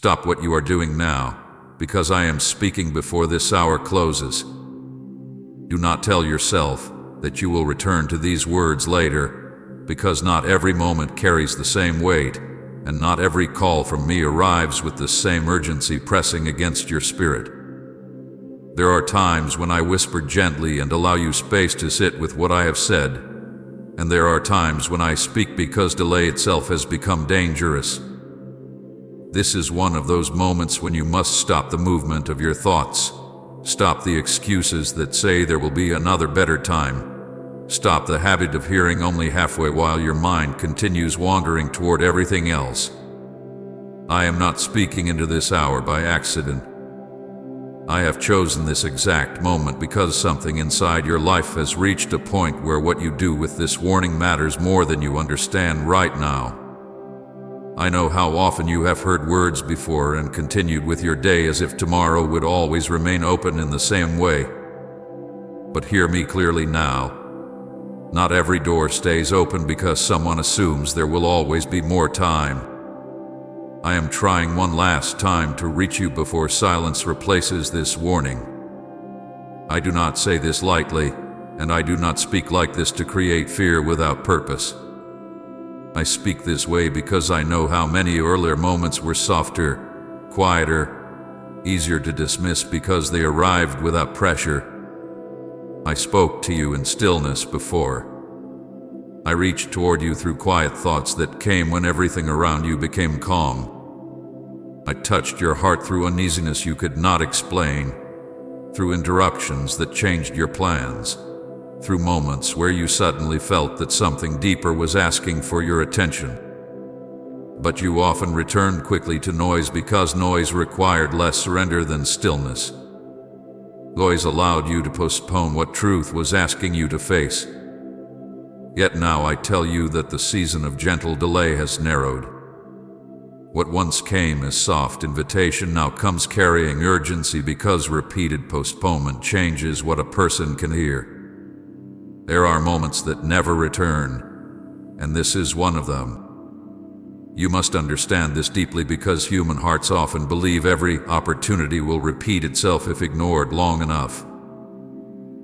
Stop what you are doing now, because I am speaking before this hour closes. Do not tell yourself that you will return to these words later, because not every moment carries the same weight, and not every call from me arrives with the same urgency pressing against your spirit. There are times when I whisper gently and allow you space to sit with what I have said, and there are times when I speak because delay itself has become dangerous. This is one of those moments when you must stop the movement of your thoughts. Stop the excuses that say there will be another better time. Stop the habit of hearing only halfway while your mind continues wandering toward everything else. I am not speaking into this hour by accident. I have chosen this exact moment because something inside your life has reached a point where what you do with this warning matters more than you understand right now. I know how often you have heard words before and continued with your day as if tomorrow would always remain open in the same way. But hear me clearly now. Not every door stays open because someone assumes there will always be more time. I am trying one last time to reach you before silence replaces this warning. I do not say this lightly, and I do not speak like this to create fear without purpose. I speak this way because I know how many earlier moments were softer, quieter, easier to dismiss because they arrived without pressure. I spoke to you in stillness before. I reached toward you through quiet thoughts that came when everything around you became calm. I touched your heart through uneasiness you could not explain, through interruptions that changed your plans, through moments where you suddenly felt that something deeper was asking for your attention. But you often returned quickly to noise because noise required less surrender than stillness. Noise allowed you to postpone what truth was asking you to face. Yet now I tell you that the season of gentle delay has narrowed. What once came as soft invitation now comes carrying urgency because repeated postponement changes what a person can hear. There are moments that never return, and this is one of them. You must understand this deeply because human hearts often believe every opportunity will repeat itself if ignored long enough.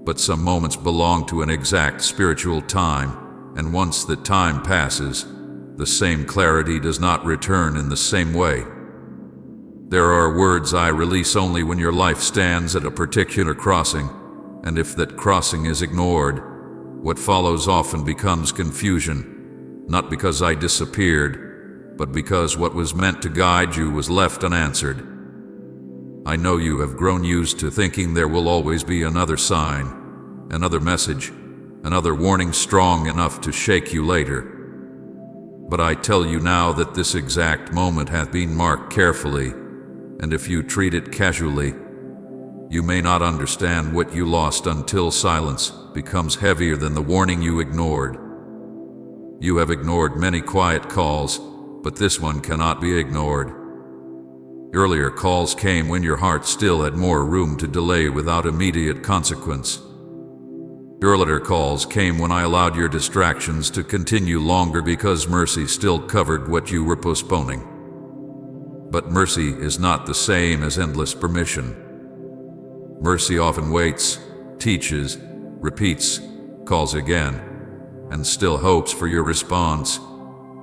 But some moments belong to an exact spiritual time, and once the time passes, the same clarity does not return in the same way. There are words I release only when your life stands at a particular crossing, and if that crossing is ignored, what follows often becomes confusion, not because I disappeared, but because what was meant to guide you was left unanswered. I know you have grown used to thinking there will always be another sign, another message, another warning strong enough to shake you later. But I tell you now that this exact moment hath been marked carefully, and if you treat it casually, you may not understand what you lost until silence becomes heavier than the warning you ignored. You have ignored many quiet calls, but this one cannot be ignored. Earlier calls came when your heart still had more room to delay without immediate consequence. Earlier calls came when I allowed your distractions to continue longer because mercy still covered what you were postponing. But mercy is not the same as endless permission. Mercy often waits, teaches, repeats, calls again, and still hopes for your response.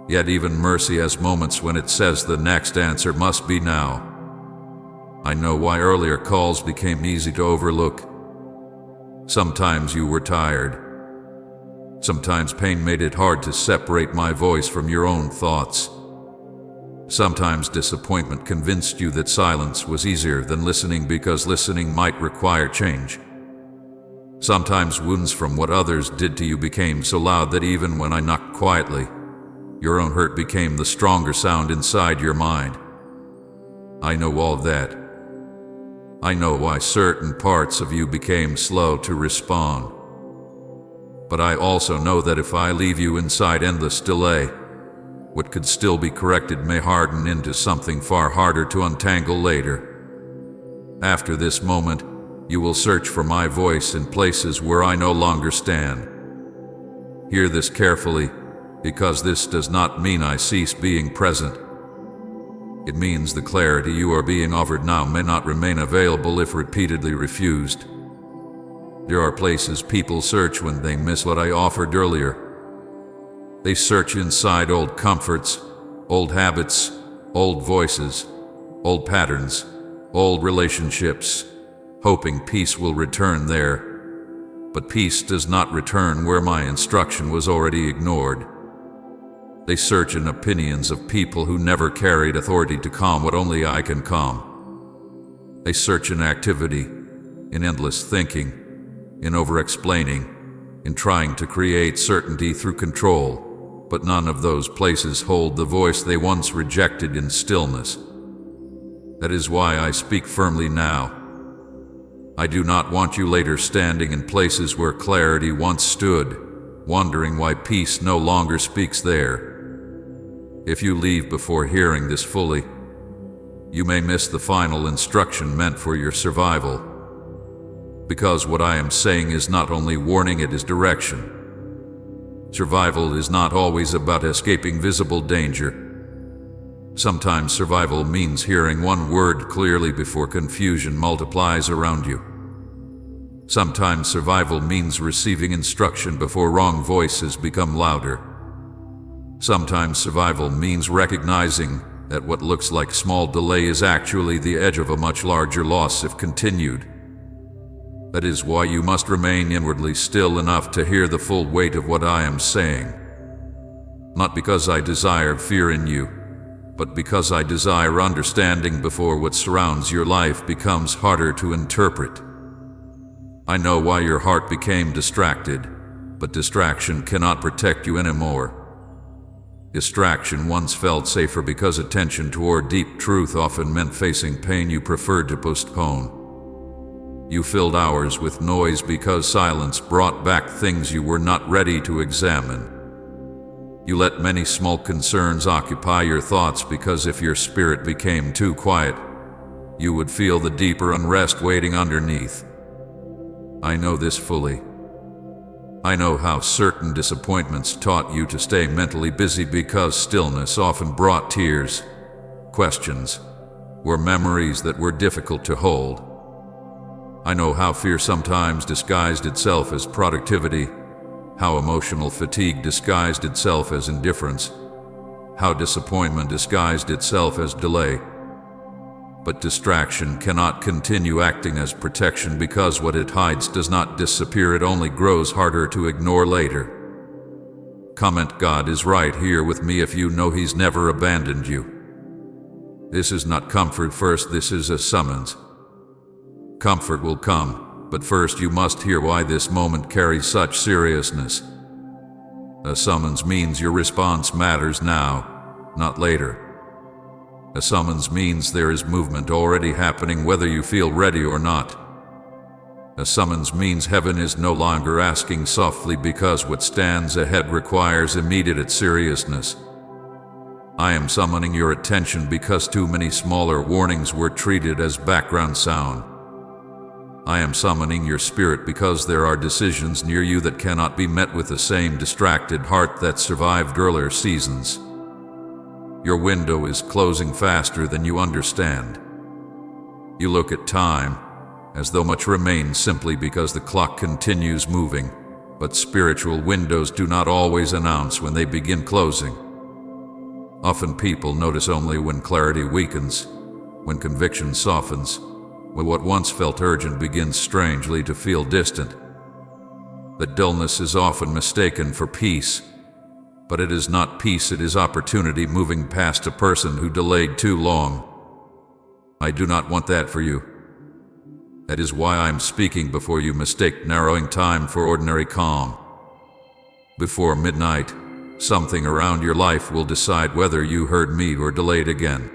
Yet even mercy has moments when it says the next answer must be now. I know why earlier calls became easy to overlook. Sometimes you were tired. Sometimes pain made it hard to separate my voice from your own thoughts. Sometimes disappointment convinced you that silence was easier than listening because listening might require change. Sometimes wounds from what others did to you became so loud that even when I knocked quietly, your own hurt became the stronger sound inside your mind. I know all of that. I know why certain parts of you became slow to respond. But I also know that if I leave you inside endless delay, what could still be corrected may harden into something far harder to untangle later. After this moment, you will search for my voice in places where I no longer stand. Hear this carefully, because this does not mean I cease being present. It means the clarity you are being offered now may not remain available if repeatedly refused. There are places people search when they miss what I offered earlier. They search inside old comforts, old habits, old voices, old patterns, old relationships, hoping peace will return there. But peace does not return where my instruction was already ignored. They search in opinions of people who never carried authority to calm what only I can calm. They search in activity, in endless thinking, in over-explaining, in trying to create certainty through control, but none of those places hold the voice they once rejected in stillness. That is why I speak firmly now. I do not want you later standing in places where clarity once stood, wondering why peace no longer speaks there. If you leave before hearing this fully, you may miss the final instruction meant for your survival. Because what I am saying is not only warning, it is direction. Survival is not always about escaping visible danger. Sometimes survival means hearing one word clearly before confusion multiplies around you. Sometimes survival means receiving instruction before wrong voices become louder. Sometimes survival means recognizing that what looks like small delay is actually the edge of a much larger loss if continued. That is why you must remain inwardly still enough to hear the full weight of what I am saying. Not because I desire fear in you, but because I desire understanding before what surrounds your life becomes harder to interpret. I know why your heart became distracted, but distraction cannot protect you anymore. Distraction once felt safer because attention toward deep truth often meant facing pain you preferred to postpone. You filled hours with noise because silence brought back things you were not ready to examine. You let many small concerns occupy your thoughts because if your spirit became too quiet, you would feel the deeper unrest waiting underneath. I know this fully. I know how certain disappointments taught you to stay mentally busy because stillness often brought tears, questions, or memories that were difficult to hold. I know how fear sometimes disguised itself as productivity, how emotional fatigue disguised itself as indifference, how disappointment disguised itself as delay. But distraction cannot continue acting as protection because what it hides does not disappear, it only grows harder to ignore later. Comment: God is right here with me if you know He's never abandoned you. This is not comfort first, this is a summons. Comfort will come, but first you must hear why this moment carries such seriousness. A summons means your response matters now, not later. A summons means there is movement already happening whether you feel ready or not. A summons means heaven is no longer asking softly because what stands ahead requires immediate seriousness. I am summoning your attention because too many smaller warnings were treated as background sound. I am summoning your spirit because there are decisions near you that cannot be met with the same distracted heart that survived earlier seasons. Your window is closing faster than you understand. You look at time, as though much remains simply because the clock continues moving, but spiritual windows do not always announce when they begin closing. Often people notice only when clarity weakens, when conviction softens, when what once felt urgent begins strangely to feel distant. That dullness is often mistaken for peace. But it is not peace, it is opportunity moving past a person who delayed too long. I do not want that for you. That is why I am speaking before you mistake narrowing time for ordinary calm. Before midnight, something around your life will decide whether you heard me or delayed again.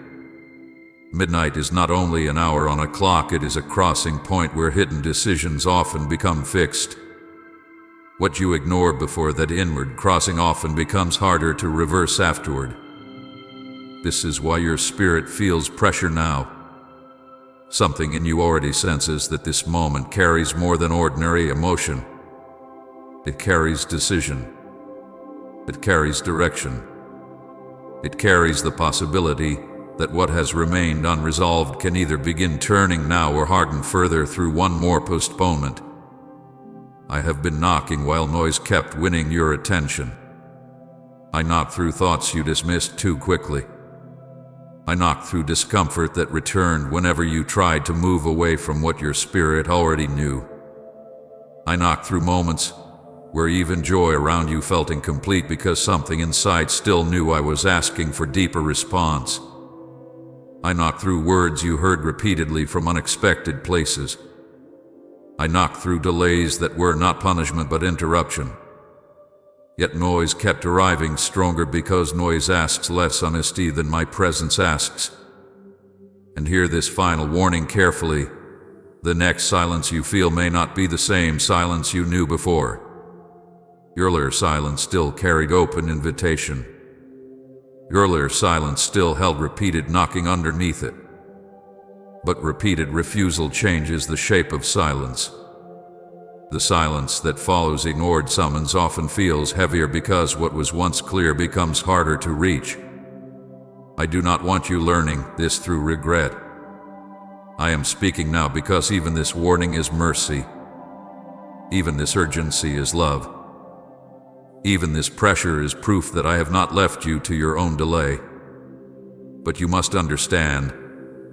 Midnight is not only an hour on a clock, it is a crossing point where hidden decisions often become fixed. What you ignored before that inward crossing often becomes harder to reverse afterward. This is why your spirit feels pressure now. Something in you already senses that this moment carries more than ordinary emotion. It carries decision. It carries direction. It carries the possibility that what has remained unresolved can either begin turning now or harden further through one more postponement. I have been knocking while noise kept winning your attention. I knocked through thoughts you dismissed too quickly. I knocked through discomfort that returned whenever you tried to move away from what your spirit already knew. I knocked through moments where even joy around you felt incomplete because something inside still knew I was asking for deeper response. I knocked through words you heard repeatedly from unexpected places. I knocked through delays that were not punishment but interruption. Yet noise kept arriving stronger because noise asks less honesty than my presence asks. And hear this final warning carefully. The next silence you feel may not be the same silence you knew before. Your earlier silence still carried open invitation. Your earlier silence still held repeated knocking underneath it. But repeated refusal changes the shape of silence. The silence that follows ignored summons often feels heavier because what was once clear becomes harder to reach. I do not want you learning this through regret. I am speaking now because even this warning is mercy. Even this urgency is love. Even this pressure is proof that I have not left you to your own delay. But you must understand,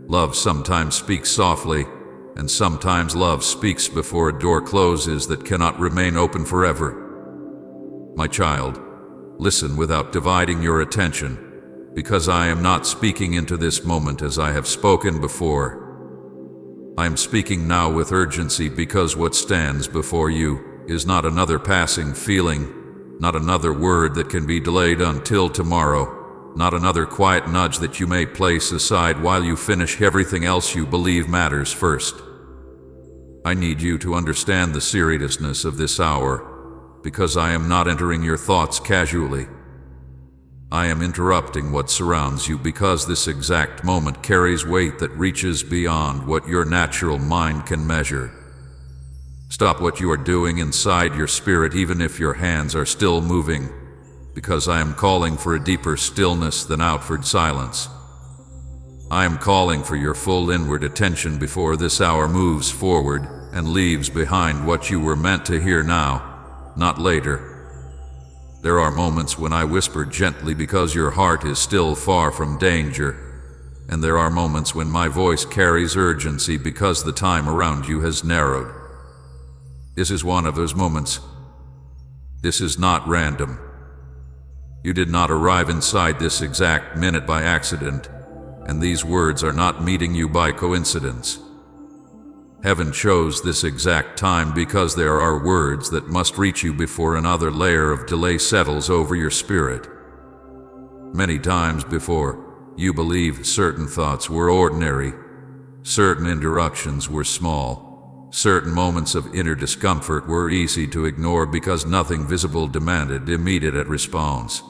love sometimes speaks softly, and sometimes love speaks before a door closes that cannot remain open forever. My child, listen without dividing your attention, because I am not speaking into this moment as I have spoken before. I am speaking now with urgency because what stands before you is not another passing feeling, not another word that can be delayed until tomorrow, not another quiet nudge that you may place aside while you finish everything else you believe matters first. I need you to understand the seriousness of this hour, because I am not entering your thoughts casually. I am interrupting what surrounds you because this exact moment carries weight that reaches beyond what your natural mind can measure. Stop what you are doing inside your spirit even if your hands are still moving, because I am calling for a deeper stillness than outward silence. I am calling for your full inward attention before this hour moves forward and leaves behind what you were meant to hear now, not later. There are moments when I whisper gently because your heart is still far from danger, and there are moments when my voice carries urgency because the time around you has narrowed. This is one of those moments. This is not random. You did not arrive inside this exact minute by accident, and these words are not meeting you by coincidence. Heaven chose this exact time because there are words that must reach you before another layer of delay settles over your spirit. Many times before, you believed certain thoughts were ordinary, certain interruptions were small, certain moments of inner discomfort were easy to ignore because nothing visible demanded immediate response.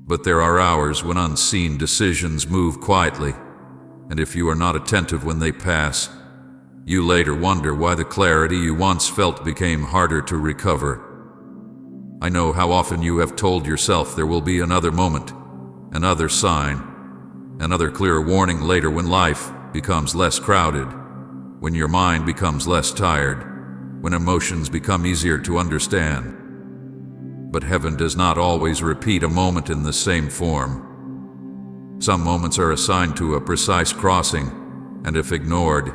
But there are hours when unseen decisions move quietly, and if you are not attentive when they pass, you later wonder why the clarity you once felt became harder to recover. I know how often you have told yourself there will be another moment, another sign, another clear warning later when life becomes less crowded, when your mind becomes less tired, when emotions become easier to understand. But heaven does not always repeat a moment in the same form. Some moments are assigned to a precise crossing, and if ignored,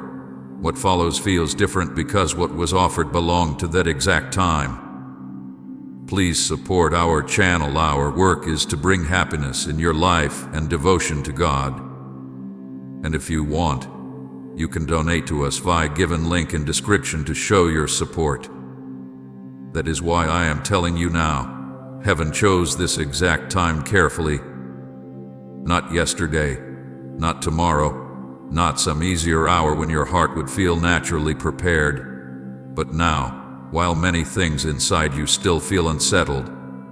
what follows feels different because what was offered belonged to that exact time. Please support our channel. Our work is to bring happiness in your life and devotion to God. And if you want, you can donate to us via given link in description to show your support. That is why I am telling you now, heaven chose this exact time carefully. Not yesterday, not tomorrow, not some easier hour when your heart would feel naturally prepared, but now, while many things inside you still feel unsettled,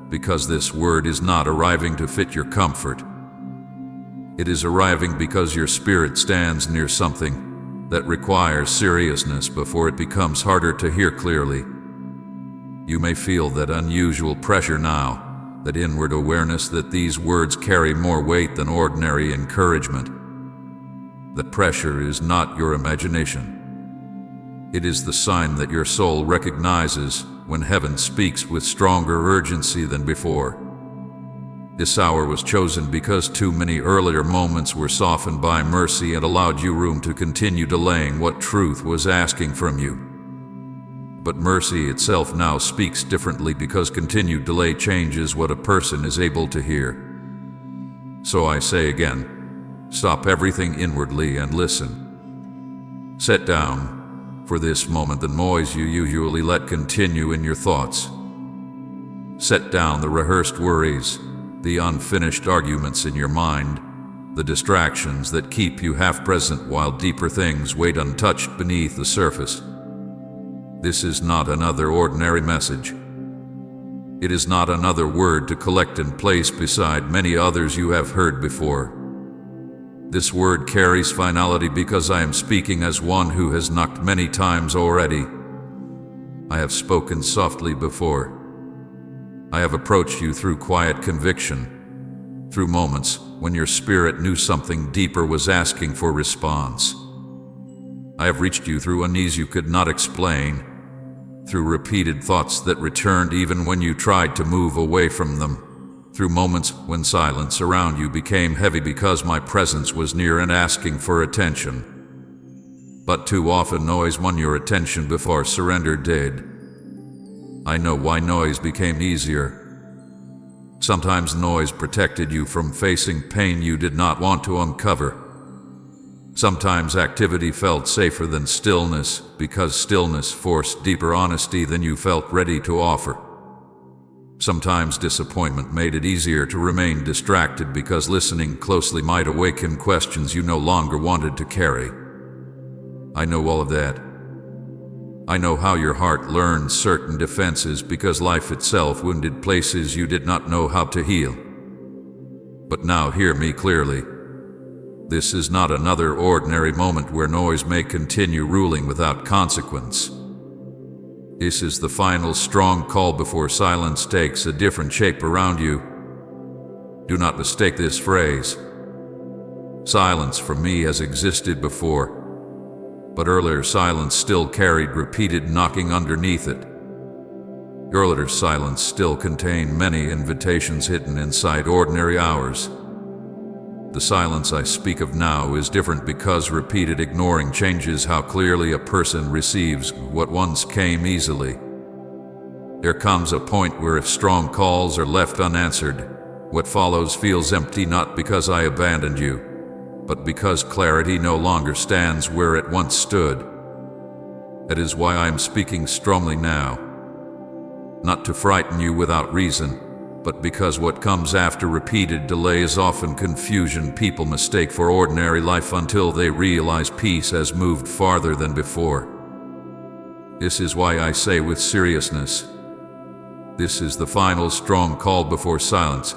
because this word is not arriving to fit your comfort. It is arriving because your spirit stands near something that requires seriousness before it becomes harder to hear clearly. You may feel that unusual pressure now, that inward awareness that these words carry more weight than ordinary encouragement. That pressure is not your imagination. It is the sign that your soul recognizes when heaven speaks with stronger urgency than before. This hour was chosen because too many earlier moments were softened by mercy and allowed you room to continue delaying what truth was asking from you. But mercy itself now speaks differently because continued delay changes what a person is able to hear. So I say again, stop everything inwardly and listen. Set down, for this moment, the noise you usually let continue in your thoughts. Set down the rehearsed worries, the unfinished arguments in your mind, the distractions that keep you half present while deeper things wait untouched beneath the surface. This is not another ordinary message. It is not another word to collect and place beside many others you have heard before. This word carries finality because I am speaking as one who has knocked many times already. I have spoken softly before. I have approached you through quiet conviction, through moments when your spirit knew something deeper was asking for response. I have reached you through unease you could not explain, through repeated thoughts that returned even when you tried to move away from them, through moments when silence around you became heavy because my presence was near and asking for attention. But too often noise won your attention before surrender did. I know why noise became easier. Sometimes noise protected you from facing pain you did not want to uncover. Sometimes activity felt safer than stillness because stillness forced deeper honesty than you felt ready to offer. Sometimes disappointment made it easier to remain distracted because listening closely might awaken questions you no longer wanted to carry. I know all of that. I know how your heart learned certain defenses because life itself wounded places you did not know how to heal. But now hear me clearly. This is not another ordinary moment where noise may continue ruling without consequence. This is the final strong call before silence takes a different shape around you. Do not mistake this phrase. Silence for me has existed before, but earlier silence still carried repeated knocking underneath it. Earlier silence still contained many invitations hidden inside ordinary hours. The silence I speak of now is different because repeated ignoring changes how clearly a person receives what once came easily. There comes a point where if strong calls are left unanswered, what follows feels empty not because I abandoned you, but because clarity no longer stands where it once stood. That is why I am speaking strongly now. Not to frighten you without reason, but because what comes after repeated delay is often confusion people mistake for ordinary life until they realize peace has moved farther than before. This is why I say with seriousness, this is the final strong call before silence.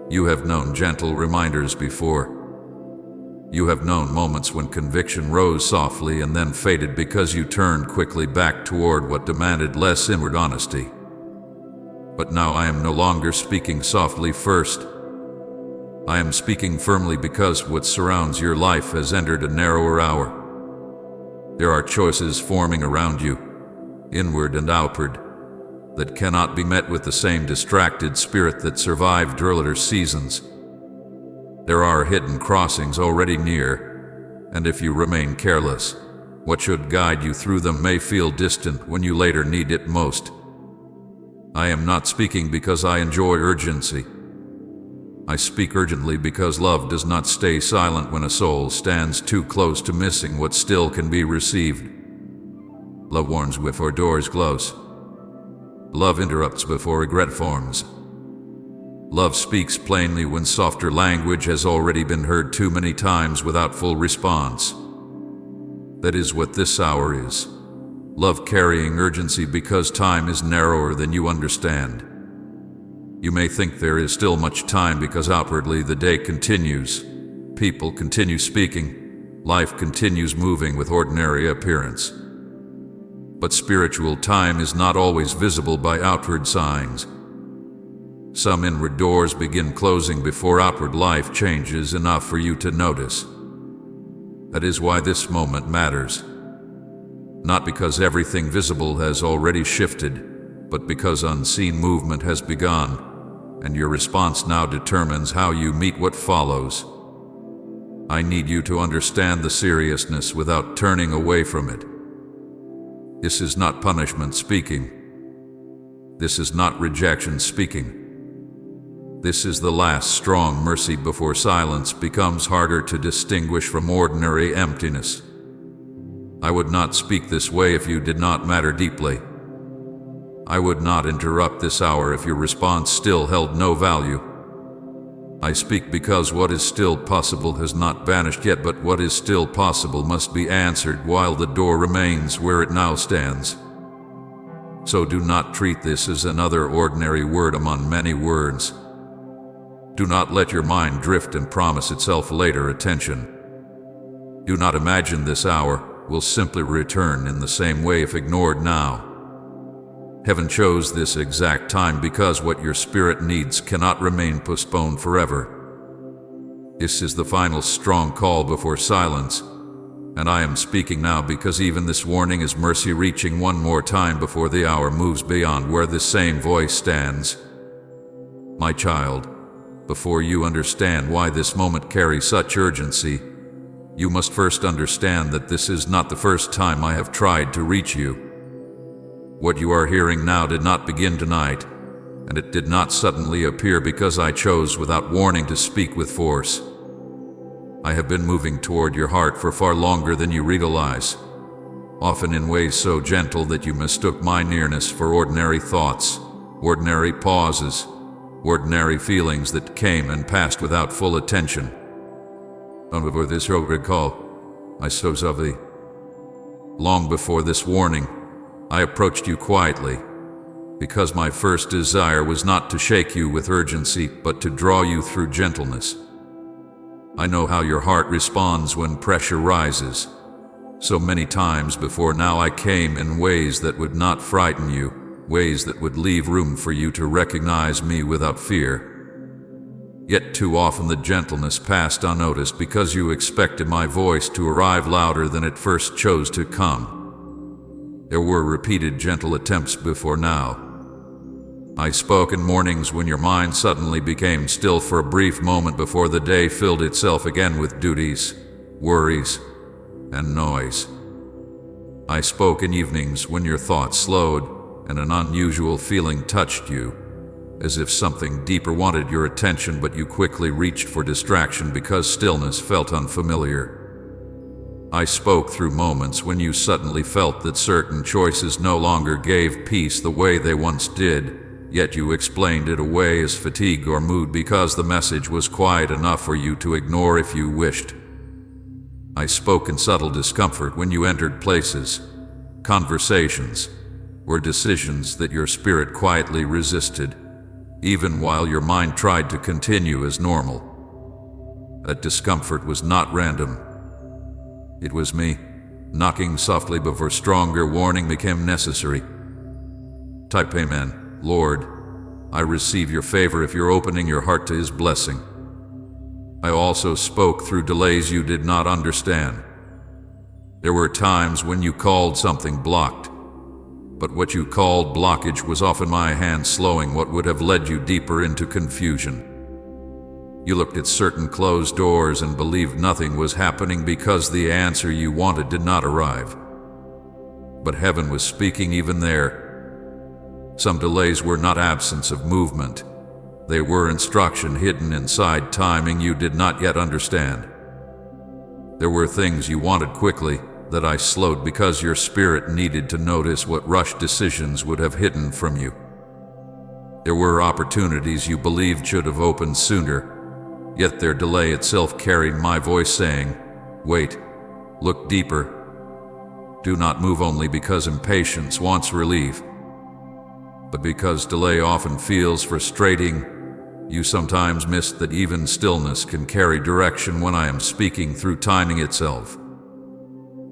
You have known gentle reminders before. You have known moments when conviction rose softly and then faded because you turned quickly back toward what demanded less inward honesty. But now I am no longer speaking softly first. I am speaking firmly because what surrounds your life has entered a narrower hour. There are choices forming around you, inward and outward, that cannot be met with the same distracted spirit that survived earlier seasons. There are hidden crossings already near, and if you remain careless, what should guide you through them may feel distant when you later need it most. I am not speaking because I enjoy urgency. I speak urgently because love does not stay silent when a soul stands too close to missing what still can be received. Love warns before doors close. Love interrupts before regret forms. Love speaks plainly when softer language has already been heard too many times without full response. That is what this hour is. Love carrying urgency because time is narrower than you understand. You may think there is still much time because outwardly the day continues. People continue speaking. Life continues moving with ordinary appearance. But spiritual time is not always visible by outward signs. Some inward doors begin closing before outward life changes enough for you to notice. That is why this moment matters. Not because everything visible has already shifted, but because unseen movement has begun, and your response now determines how you meet what follows. I need you to understand the seriousness without turning away from it. This is not punishment speaking. This is not rejection speaking. This is the last strong mercy before silence becomes harder to distinguish from ordinary emptiness. I would not speak this way if you did not matter deeply. I would not interrupt this hour if your response still held no value. I speak because what is still possible has not vanished yet, but what is still possible must be answered while the door remains where it now stands. So do not treat this as another ordinary word among many words. Do not let your mind drift and promise itself later attention. Do not imagine this hour will simply return in the same way if ignored now. Heaven chose this exact time because what your spirit needs cannot remain postponed forever. This is the final strong call before silence, and I am speaking now because even this warning is mercy reaching one more time before the hour moves beyond where this same voice stands. My child, before you understand why this moment carries such urgency, you must first understand that this is not the first time I have tried to reach you. What you are hearing now did not begin tonight, and it did not suddenly appear because I chose without warning to speak with force. I have been moving toward your heart for far longer than you realize, often in ways so gentle that you mistook my nearness for ordinary thoughts, ordinary pauses, ordinary feelings that came and passed without full attention. Before this recall, I chose of thee. Long before this warning, I approached you quietly, because my first desire was not to shake you with urgency, but to draw you through gentleness. I know how your heart responds when pressure rises. So many times before now I came in ways that would not frighten you, ways that would leave room for you to recognize me without fear. Yet too often the gentleness passed unnoticed because you expected my voice to arrive louder than it first chose to come. There were repeated gentle attempts before now. I spoke in mornings when your mind suddenly became still for a brief moment before the day filled itself again with duties, worries, and noise. I spoke in evenings when your thoughts slowed and an unusual feeling touched you, as if something deeper wanted your attention, but you quickly reached for distraction because stillness felt unfamiliar. I spoke through moments when you suddenly felt that certain choices no longer gave peace the way they once did, yet you explained it away as fatigue or mood because the message was quiet enough for you to ignore if you wished. I spoke in subtle discomfort when you entered places, conversations, or decisions that your spirit quietly resisted, even while your mind tried to continue as normal. That discomfort was not random. It was me, knocking softly before stronger warning became necessary. Type Amen. Lord, I receive your favor if you're opening your heart to His blessing. I also spoke through delays you did not understand. There were times when you called something blocked, but what you called blockage was often my hand slowing what would have led you deeper into confusion. You looked at certain closed doors and believed nothing was happening because the answer you wanted did not arrive. But heaven was speaking even there. Some delays were not absence of movement. They were instruction hidden inside timing you did not yet understand. There were things you wanted quickly that I slowed because your spirit needed to notice what rushed decisions would have hidden from you. There were opportunities you believed should have opened sooner, yet their delay itself carried my voice saying, wait, look deeper. Do not move only because impatience wants relief, but because delay often feels frustrating. You sometimes miss that even stillness can carry direction when I am speaking through timing itself.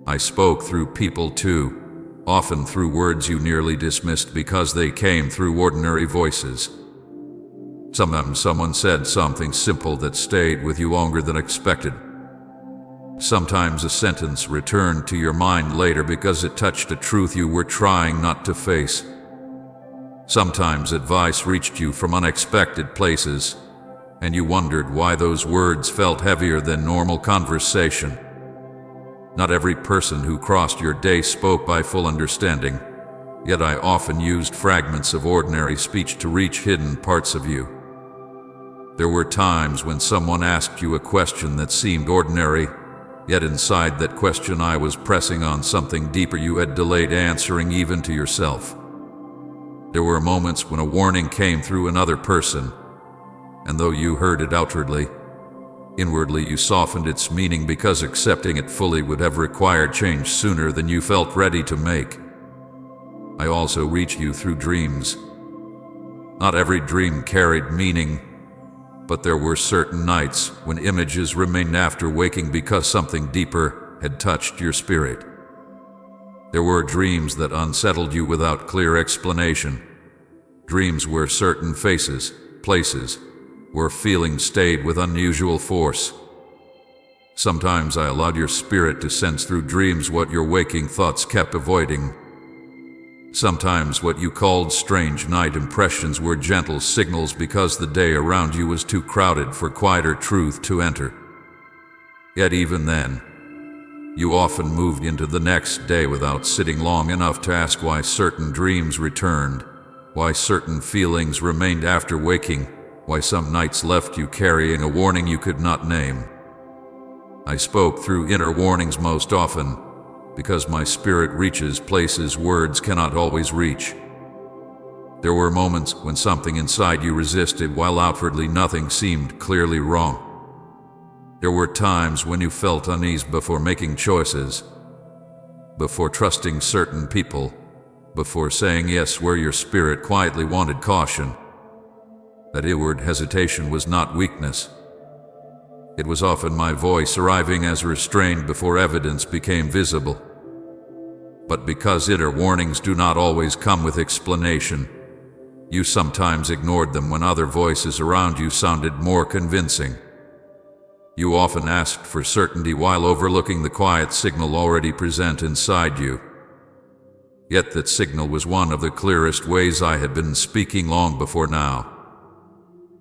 I spoke through people too, often through words you nearly dismissed because they came through ordinary voices. Sometimes someone said something simple that stayed with you longer than expected. Sometimes a sentence returned to your mind later because it touched a truth you were trying not to face. Sometimes advice reached you from unexpected places, and you wondered why those words felt heavier than normal conversation. Not every person who crossed your day spoke by full understanding, yet I often used fragments of ordinary speech to reach hidden parts of you. There were times when someone asked you a question that seemed ordinary, yet inside that question I was pressing on something deeper you had delayed answering even to yourself. There were moments when a warning came through another person, and though you heard it outwardly, inwardly you softened its meaning because accepting it fully would have required change sooner than you felt ready to make. I also reached you through dreams. Not every dream carried meaning, but there were certain nights when images remained after waking because something deeper had touched your spirit. There were dreams that unsettled you without clear explanation. Dreams where certain faces, places, or feelings stayed with unusual force. Sometimes I allowed your spirit to sense through dreams what your waking thoughts kept avoiding. Sometimes what you called strange night impressions were gentle signals because the day around you was too crowded for quieter truth to enter. Yet even then, you often moved into the next day without sitting long enough to ask why certain dreams returned, why certain feelings remained after waking, why some nights left you carrying a warning you could not name. I spoke through inner warnings most often, because my spirit reaches places words cannot always reach. There were moments when something inside you resisted while outwardly nothing seemed clearly wrong. There were times when you felt unease before making choices, before trusting certain people, before saying yes where your spirit quietly wanted caution. That inward hesitation was not weakness. It was often my voice arriving as restrained before evidence became visible. But because inner warnings do not always come with explanation, you sometimes ignored them when other voices around you sounded more convincing. You often asked for certainty while overlooking the quiet signal already present inside you. Yet that signal was one of the clearest ways I had been speaking long before now.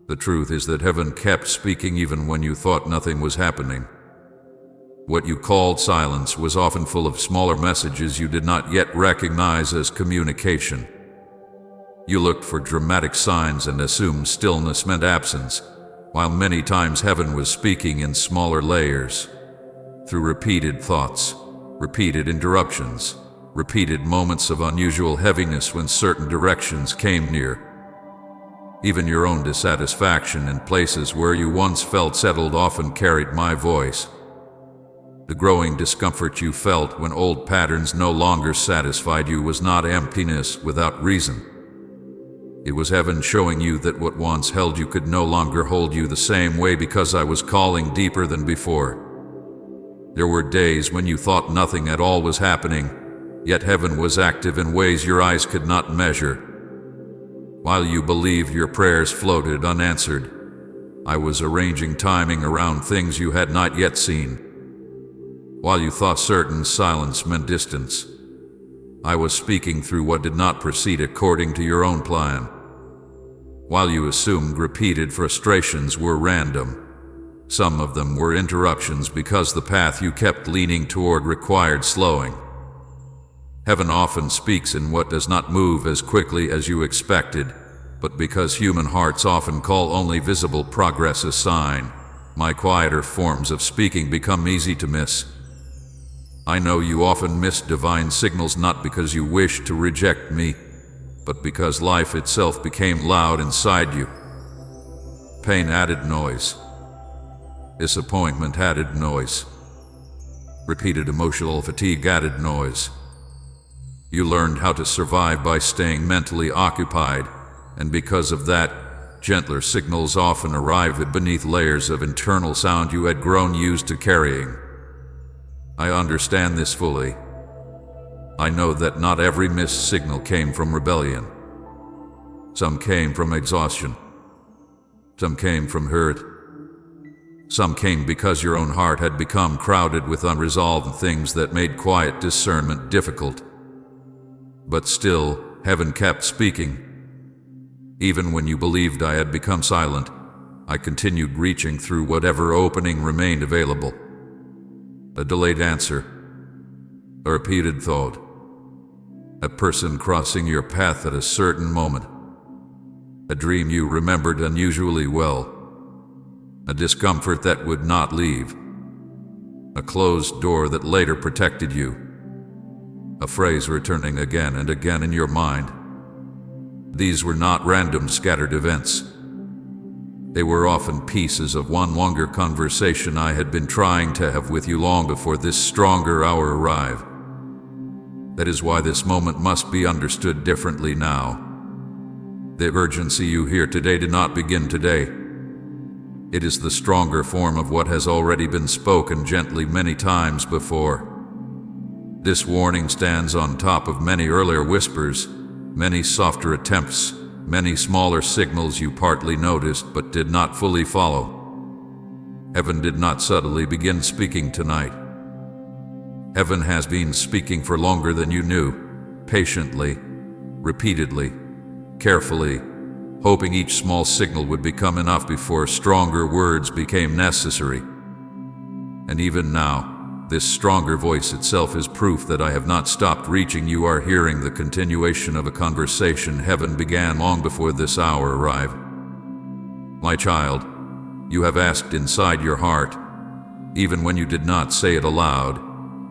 The truth is that heaven kept speaking even when you thought nothing was happening. What you called silence was often full of smaller messages you did not yet recognize as communication. You looked for dramatic signs and assumed stillness meant absence, while many times heaven was speaking in smaller layers. Through repeated thoughts, repeated interruptions, repeated moments of unusual heaviness when certain directions came near. Even your own dissatisfaction in places where you once felt settled often carried my voice. The growing discomfort you felt when old patterns no longer satisfied you was not emptiness without reason. It was heaven showing you that what once held you could no longer hold you the same way because I was calling deeper than before. There were days when you thought nothing at all was happening, yet heaven was active in ways your eyes could not measure. While you believed your prayers floated unanswered, I was arranging timing around things you had not yet seen. While you thought certain silence meant distance, I was speaking through what did not proceed according to your own plan. While you assumed repeated frustrations were random, some of them were interruptions because the path you kept leaning toward required slowing. Heaven often speaks in what does not move as quickly as you expected, but because human hearts often call only visible progress a sign, my quieter forms of speaking become easy to miss. I know you often miss divine signals not because you wish to reject me, but because life itself became loud inside you. Pain added noise. Disappointment added noise. Repeated emotional fatigue added noise. You learned how to survive by staying mentally occupied, and because of that, gentler signals often arrived beneath layers of internal sound you had grown used to carrying. I understand this fully. I know that not every missed signal came from rebellion. Some came from exhaustion. Some came from hurt. Some came because your own heart had become crowded with unresolved things that made quiet discernment difficult. But still, heaven kept speaking. Even when you believed I had become silent, I continued reaching through whatever opening remained available. A delayed answer, a repeated thought, a person crossing your path at a certain moment, a dream you remembered unusually well, a discomfort that would not leave, a closed door that later protected you, a phrase returning again and again in your mind. These were not random scattered events. They were often pieces of one longer conversation I had been trying to have with you long before this stronger hour arrived. That is why this moment must be understood differently now. The urgency you hear today did not begin today. It is the stronger form of what has already been spoken gently many times before. This warning stands on top of many earlier whispers, many softer attempts, many smaller signals you partly noticed but did not fully follow. Heaven did not subtly begin speaking tonight. Heaven has been speaking for longer than you knew, patiently, repeatedly, carefully, hoping each small signal would become enough before stronger words became necessary. And even now, this stronger voice itself is proof that I have not stopped reaching. You are hearing the continuation of a conversation heaven began long before this hour arrived. My child, you have asked inside your heart, even when you did not say it aloud,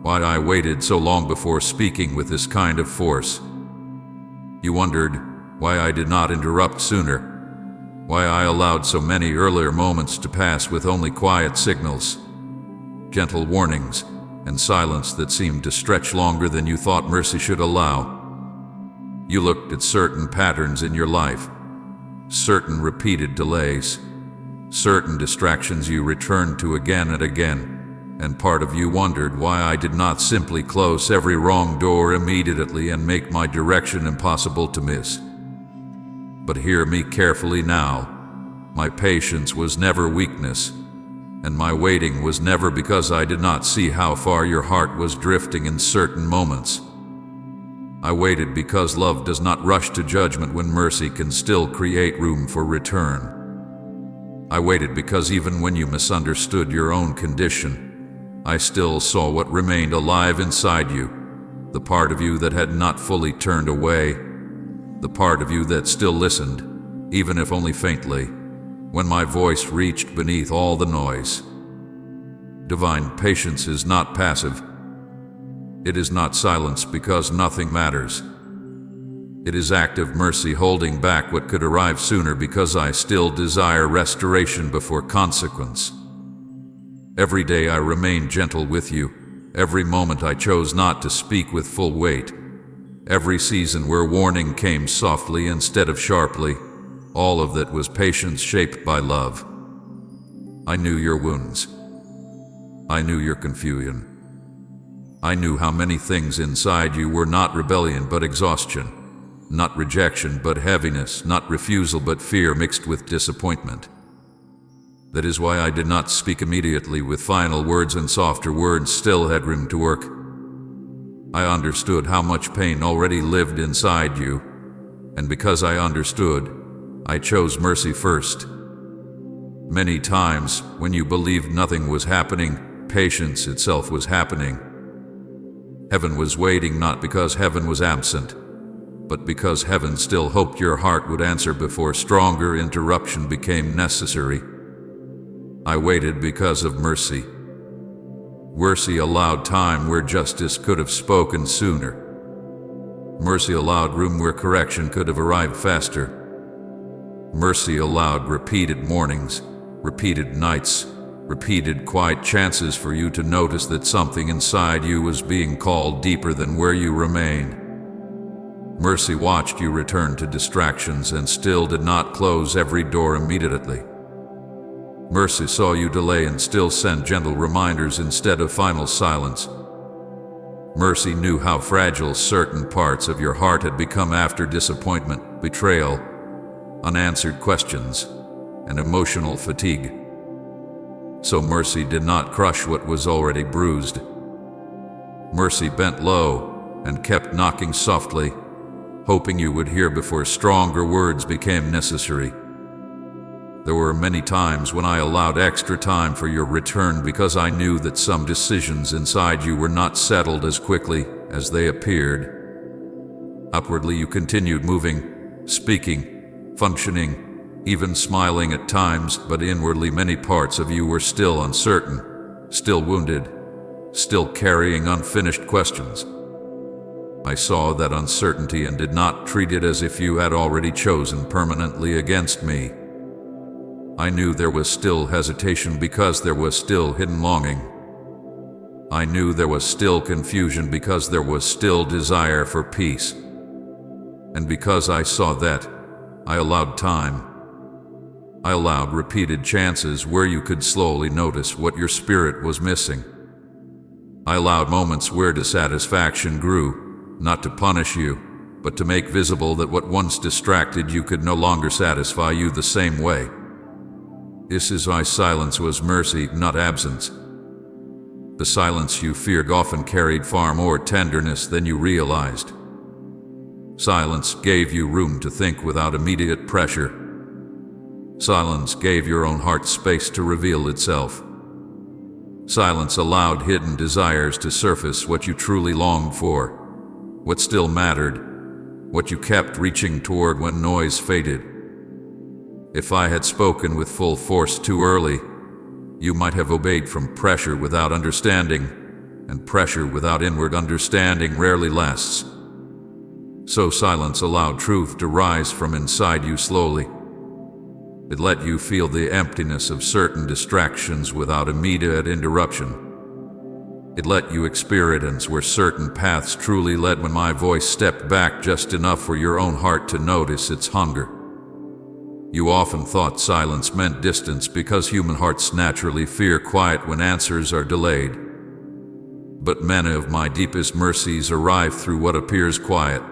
why I waited so long before speaking with this kind of force. You wondered why I did not interrupt sooner, why I allowed so many earlier moments to pass with only quiet signals, gentle warnings, and silence that seemed to stretch longer than you thought mercy should allow. You looked at certain patterns in your life, certain repeated delays, certain distractions you returned to again and again, and part of you wondered why I did not simply close every wrong door immediately and make my direction impossible to miss. But hear me carefully now. My patience was never weakness, and my waiting was never because I did not see how far your heart was drifting in certain moments. I waited because love does not rush to judgment when mercy can still create room for return. I waited because even when you misunderstood your own condition, I still saw what remained alive inside you, the part of you that had not fully turned away, the part of you that still listened, even if only faintly, when my voice reached beneath all the noise. Divine patience is not passive. It is not silence because nothing matters. It is active mercy holding back what could arrive sooner because I still desire restoration before consequence. Every day I remained gentle with you. Every moment I chose not to speak with full weight. Every season where warning came softly instead of sharply. All of that was patience shaped by love. I knew your wounds. I knew your confusion. I knew how many things inside you were not rebellion but exhaustion, not rejection but heaviness, not refusal but fear mixed with disappointment. That is why I did not speak immediately with final words, and softer words still had room to work. I understood how much pain already lived inside you, and because I understood, I chose mercy first. Many times, when you believed nothing was happening, patience itself was happening. Heaven was waiting not because heaven was absent, but because heaven still hoped your heart would answer before stronger interruption became necessary. I waited because of mercy. Mercy allowed time where justice could have spoken sooner. Mercy allowed room where correction could have arrived faster. Mercy allowed repeated mornings, repeated nights, repeated quiet chances for you to notice that something inside you was being called deeper than where you remained. Mercy watched you return to distractions and still did not close every door immediately. Mercy saw you delay and still sent gentle reminders instead of final silence. Mercy knew how fragile certain parts of your heart had become after disappointment, betrayal, unanswered questions, and emotional fatigue. So mercy did not crush what was already bruised. Mercy bent low and kept knocking softly, hoping you would hear before stronger words became necessary. There were many times when I allowed extra time for your return because I knew that some decisions inside you were not settled as quickly as they appeared. Outwardly, you continued moving, speaking, functioning, even smiling at times, but inwardly many parts of you were still uncertain, still wounded, still carrying unfinished questions. I saw that uncertainty and did not treat it as if you had already chosen permanently against me. I knew there was still hesitation because there was still hidden longing. I knew there was still confusion because there was still desire for peace. And because I saw that, I allowed time. I allowed repeated chances where you could slowly notice what your spirit was missing. I allowed moments where dissatisfaction grew, not to punish you, but to make visible that what once distracted you could no longer satisfy you the same way. This is why silence was mercy, not absence. The silence you feared often carried far more tenderness than you realized. Silence gave you room to think without immediate pressure. Silence gave your own heart space to reveal itself. Silence allowed hidden desires to surface, what you truly longed for, what still mattered, what you kept reaching toward when noise faded. If I had spoken with full force too early, you might have obeyed from pressure without understanding, and pressure without inward understanding rarely lasts. So silence allowed truth to rise from inside you slowly. It let you feel the emptiness of certain distractions without immediate interruption. It let you experience where certain paths truly led when my voice stepped back just enough for your own heart to notice its hunger. You often thought silence meant distance because human hearts naturally fear quiet when answers are delayed. But many of my deepest mercies arrive through what appears quiet.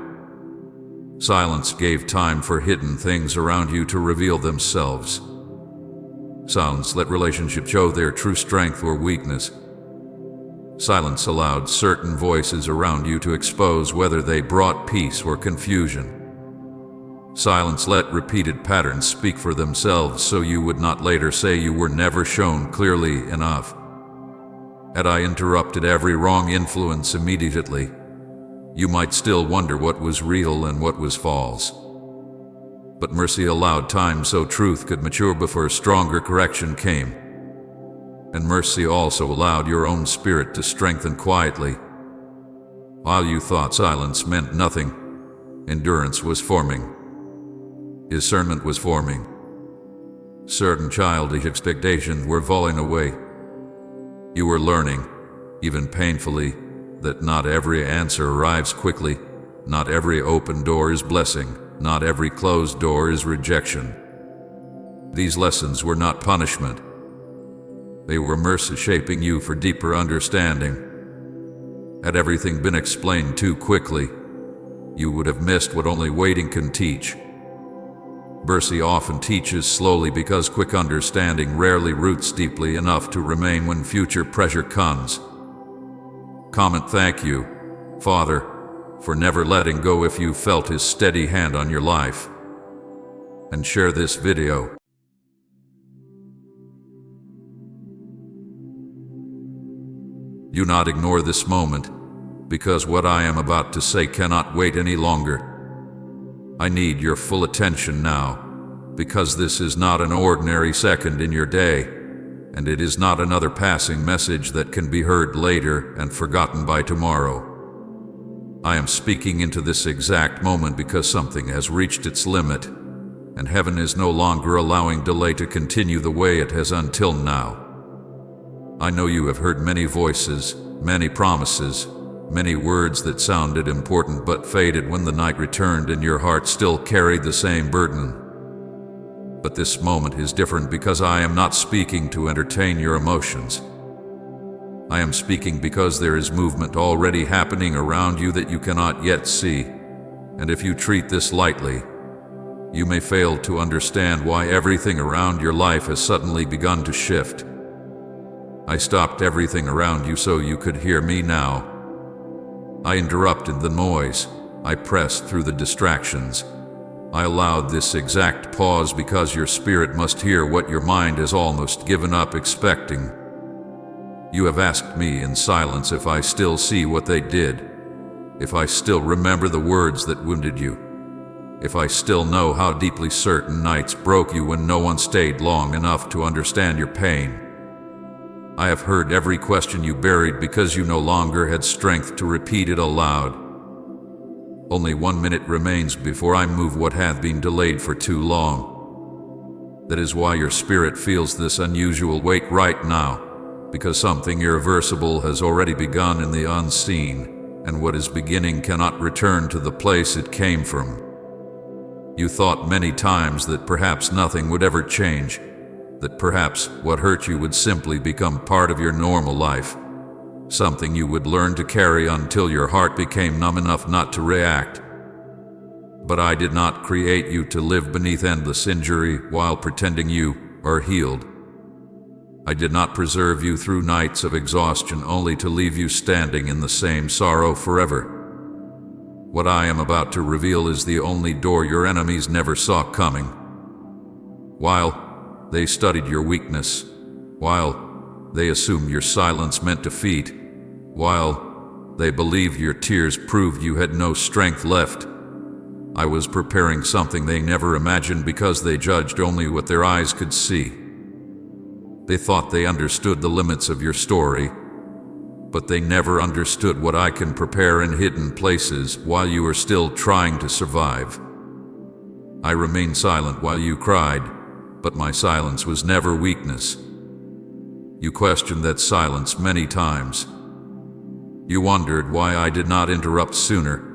Silence gave time for hidden things around you to reveal themselves. Silence let relationships show their true strength or weakness. Silence allowed certain voices around you to expose whether they brought peace or confusion. Silence let repeated patterns speak for themselves so you would not later say you were never shown clearly enough. Had I interrupted every wrong influence immediately, you might still wonder what was real and what was false. But mercy allowed time so truth could mature before stronger correction came. And mercy also allowed your own spirit to strengthen quietly. While you thought silence meant nothing, endurance was forming. Discernment was forming. Certain childish expectations were falling away. You were learning, even painfully, that not every answer arrives quickly, not every open door is blessing, not every closed door is rejection. These lessons were not punishment. They were mercy shaping you for deeper understanding. Had everything been explained too quickly, you would have missed what only waiting can teach. Mercy often teaches slowly because quick understanding rarely roots deeply enough to remain when future pressure comes. Comment thank you, Father, for never letting go if you felt His steady hand on your life. And share this video. Do not ignore this moment, because what I am about to say cannot wait any longer. I need your full attention now, because this is not an ordinary second in your day, and it is not another passing message that can be heard later and forgotten by tomorrow. I am speaking into this exact moment because something has reached its limit, and heaven is no longer allowing delay to continue the way it has until now. I know you have heard many voices, many promises, many words that sounded important but faded when the night returned and your heart still carried the same burden. But this moment is different because I am not speaking to entertain your emotions. I am speaking because there is movement already happening around you that you cannot yet see, and if you treat this lightly, You may fail to understand why everything around your life has suddenly begun to shift. I stopped everything around you so you could hear me now. I interrupted the noise. I pressed through the distractions. I allowed this exact pause because your spirit must hear what your mind has almost given up expecting. You have asked me in silence if I still see what they did, if I still remember the words that wounded you, if I still know how deeply certain nights broke you when no one stayed long enough to understand your pain. I have heard every question you buried because you no longer had strength to repeat it aloud. Only 1 minute remains before I move what hath been delayed for too long. That is why your spirit feels this unusual weight right now, because something irreversible has already begun in the unseen, and what is beginning cannot return to the place it came from. You thought many times that perhaps nothing would ever change, that perhaps what hurt you would simply become part of your normal life, something you would learn to carry until your heart became numb enough not to react. But I did not create you to live beneath endless injury while pretending you are healed. I did not preserve you through nights of exhaustion only to leave you standing in the same sorrow forever. What I am about to reveal is the only door your enemies never saw coming. While they studied your weakness, while they assumed your silence meant defeat, while they believed your tears proved you had no strength left, I was preparing something they never imagined because they judged only what their eyes could see. They thought they understood the limits of your story, but they never understood what I can prepare in hidden places while you are still trying to survive. I remained silent while you cried, but my silence was never weakness. You questioned that silence many times. You wondered why I did not interrupt sooner,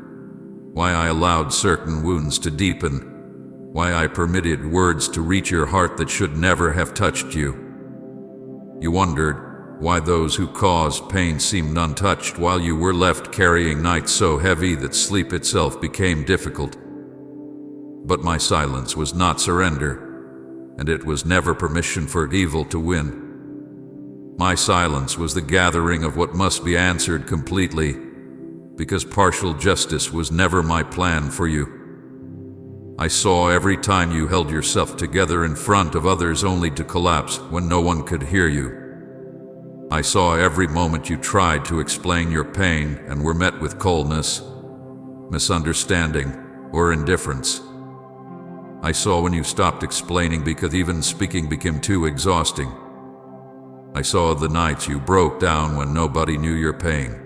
why I allowed certain wounds to deepen, why I permitted words to reach your heart that should never have touched you. You wondered why those who caused pain seemed untouched while you were left carrying nights so heavy that sleep itself became difficult. But my silence was not surrender, and it was never permission for evil to win. My silence was the gathering of what must be answered completely, because partial justice was never my plan for you. I saw every time you held yourself together in front of others only to collapse when no one could hear you. I saw every moment you tried to explain your pain and were met with coldness, misunderstanding, or indifference. I saw when you stopped explaining because even speaking became too exhausting. I saw the nights you broke down when nobody knew your pain.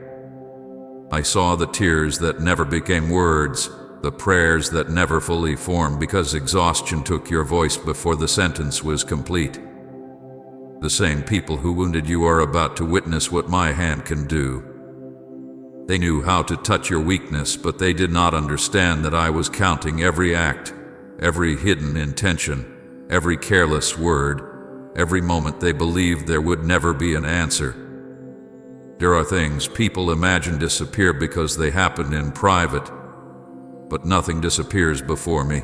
I saw the tears that never became words, the prayers that never fully formed because exhaustion took your voice before the sentence was complete. The same people who wounded you are about to witness what my hand can do. They knew how to touch your weakness, but they did not understand that I was counting every act, every hidden intention, every careless word, every moment they believed there would never be an answer. There are things people imagine disappear because they happened in private, but nothing disappears before me.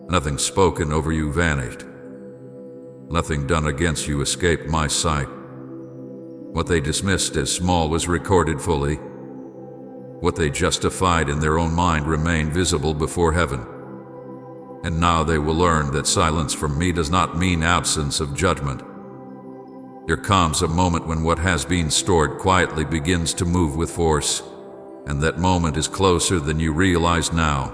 Nothing spoken over you vanished. Nothing done against you escaped my sight. What they dismissed as small was recorded fully. What they justified in their own mind remained visible before heaven. And now they will learn that silence from me does not mean absence of judgment. There comes a moment when what has been stored quietly begins to move with force, and that moment is closer than you realize now.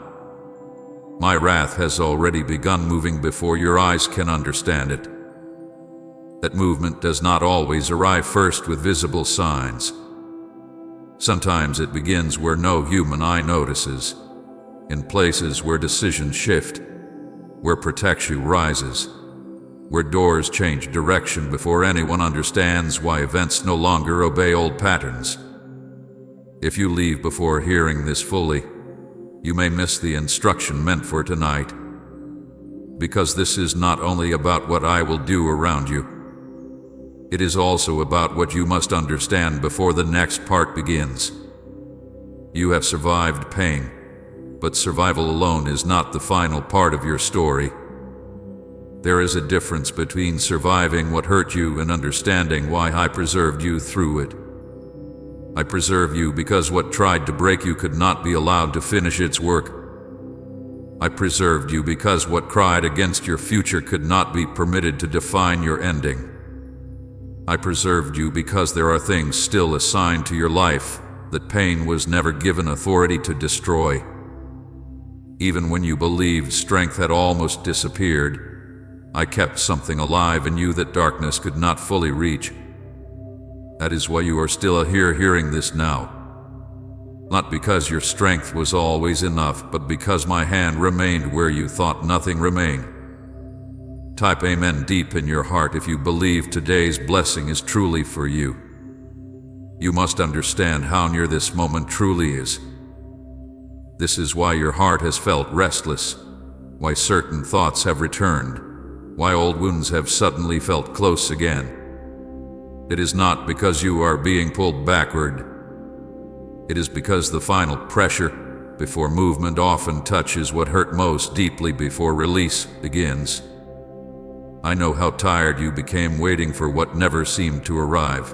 My wrath has already begun moving before your eyes can understand it. That movement does not always arrive first with visible signs. Sometimes it begins where no human eye notices, in places where decisions shift, where protection rises, where doors change direction before anyone understands why events no longer obey old patterns. If you leave before hearing this fully, you may miss the instruction meant for tonight, because this is not only about what I will do around you. It is also about what you must understand before the next part begins. You have survived pain, But survival alone is not the final part of your story. There is a difference between surviving what hurt you and understanding why I preserved you through it. I preserve you because what tried to break you could not be allowed to finish its work. I preserved you because what cried against your future could not be permitted to define your ending. I preserved you because there are things still assigned to your life that pain was never given authority to destroy. Even when you believed strength had almost disappeared, I kept something alive in you that darkness could not fully reach. That is why you are still here hearing this now. Not because your strength was always enough, but because my hand remained where you thought nothing remained. Type Amen deep in your heart if you believe today's blessing is truly for you. You must understand how near this moment truly is. This is why your heart has felt restless, why certain thoughts have returned, why old wounds have suddenly felt close again. It is not because you are being pulled backward. It is because the final pressure before movement often touches what hurt most deeply before release begins. I know how tired you became waiting for what never seemed to arrive.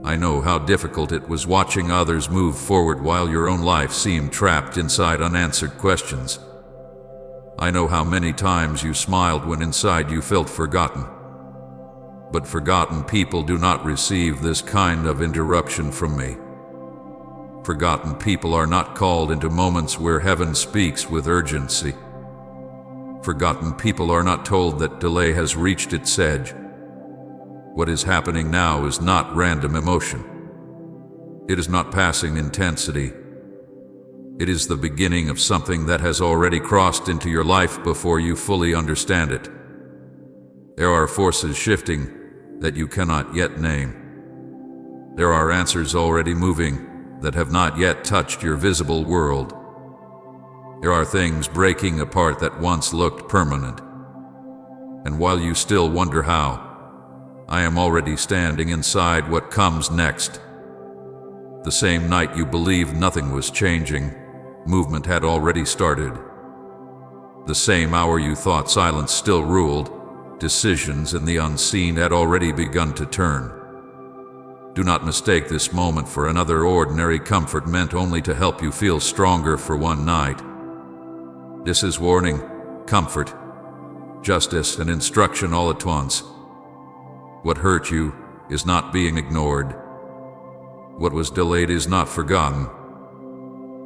I know how difficult it was watching others move forward while your own life seemed trapped inside unanswered questions. I know how many times you smiled when inside you felt forgotten. But forgotten people do not receive this kind of interruption from me. Forgotten people are not called into moments where heaven speaks with urgency. Forgotten people are not told that delay has reached its edge. What is happening now is not random emotion. It is not passing intensity. It is the beginning of something that has already crossed into your life before you fully understand it. There are forces shifting that you cannot yet name. There are answers already moving that have not yet touched your visible world. There are things breaking apart that once looked permanent. And while you still wonder how, I am already standing inside what comes next. The same night you believed nothing was changing, movement had already started. The same hour you thought silence still ruled, decisions in the unseen had already begun to turn. Do not mistake this moment for another ordinary comfort meant only to help you feel stronger for one night. This is warning, comfort, justice, and instruction all at once. What hurt you is not being ignored. What was delayed is not forgotten.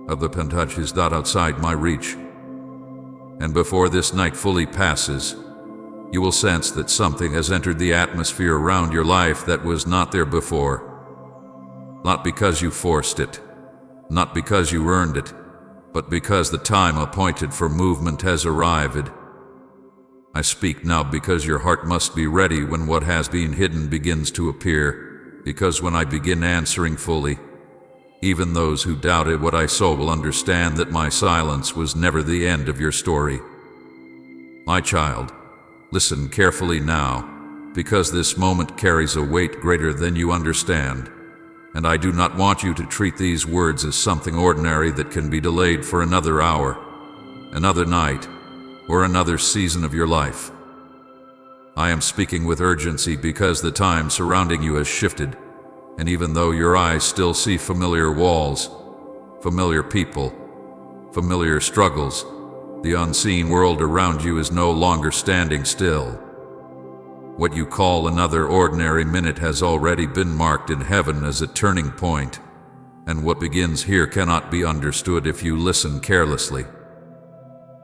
Of the pen touch is not outside my reach. And before this night fully passes, you will sense that something has entered the atmosphere around your life that was not there before. Not because you forced it, not because you earned it, but because the time appointed for movement has arrived. I speak now because your heart must be ready when what has been hidden begins to appear, because when I begin answering fully, even those who doubted what I saw will understand that my silence was never the end of your story. My child, listen carefully now, because this moment carries a weight greater than you understand, and I do not want you to treat these words as something ordinary that can be delayed for another hour, another night, or another season of your life. I am speaking with urgency because the time surrounding you has shifted, and even though your eyes still see familiar walls, familiar people, familiar struggles, the unseen world around you is no longer standing still. What you call another ordinary minute has already been marked in heaven as a turning point, and what begins here cannot be understood if you listen carelessly.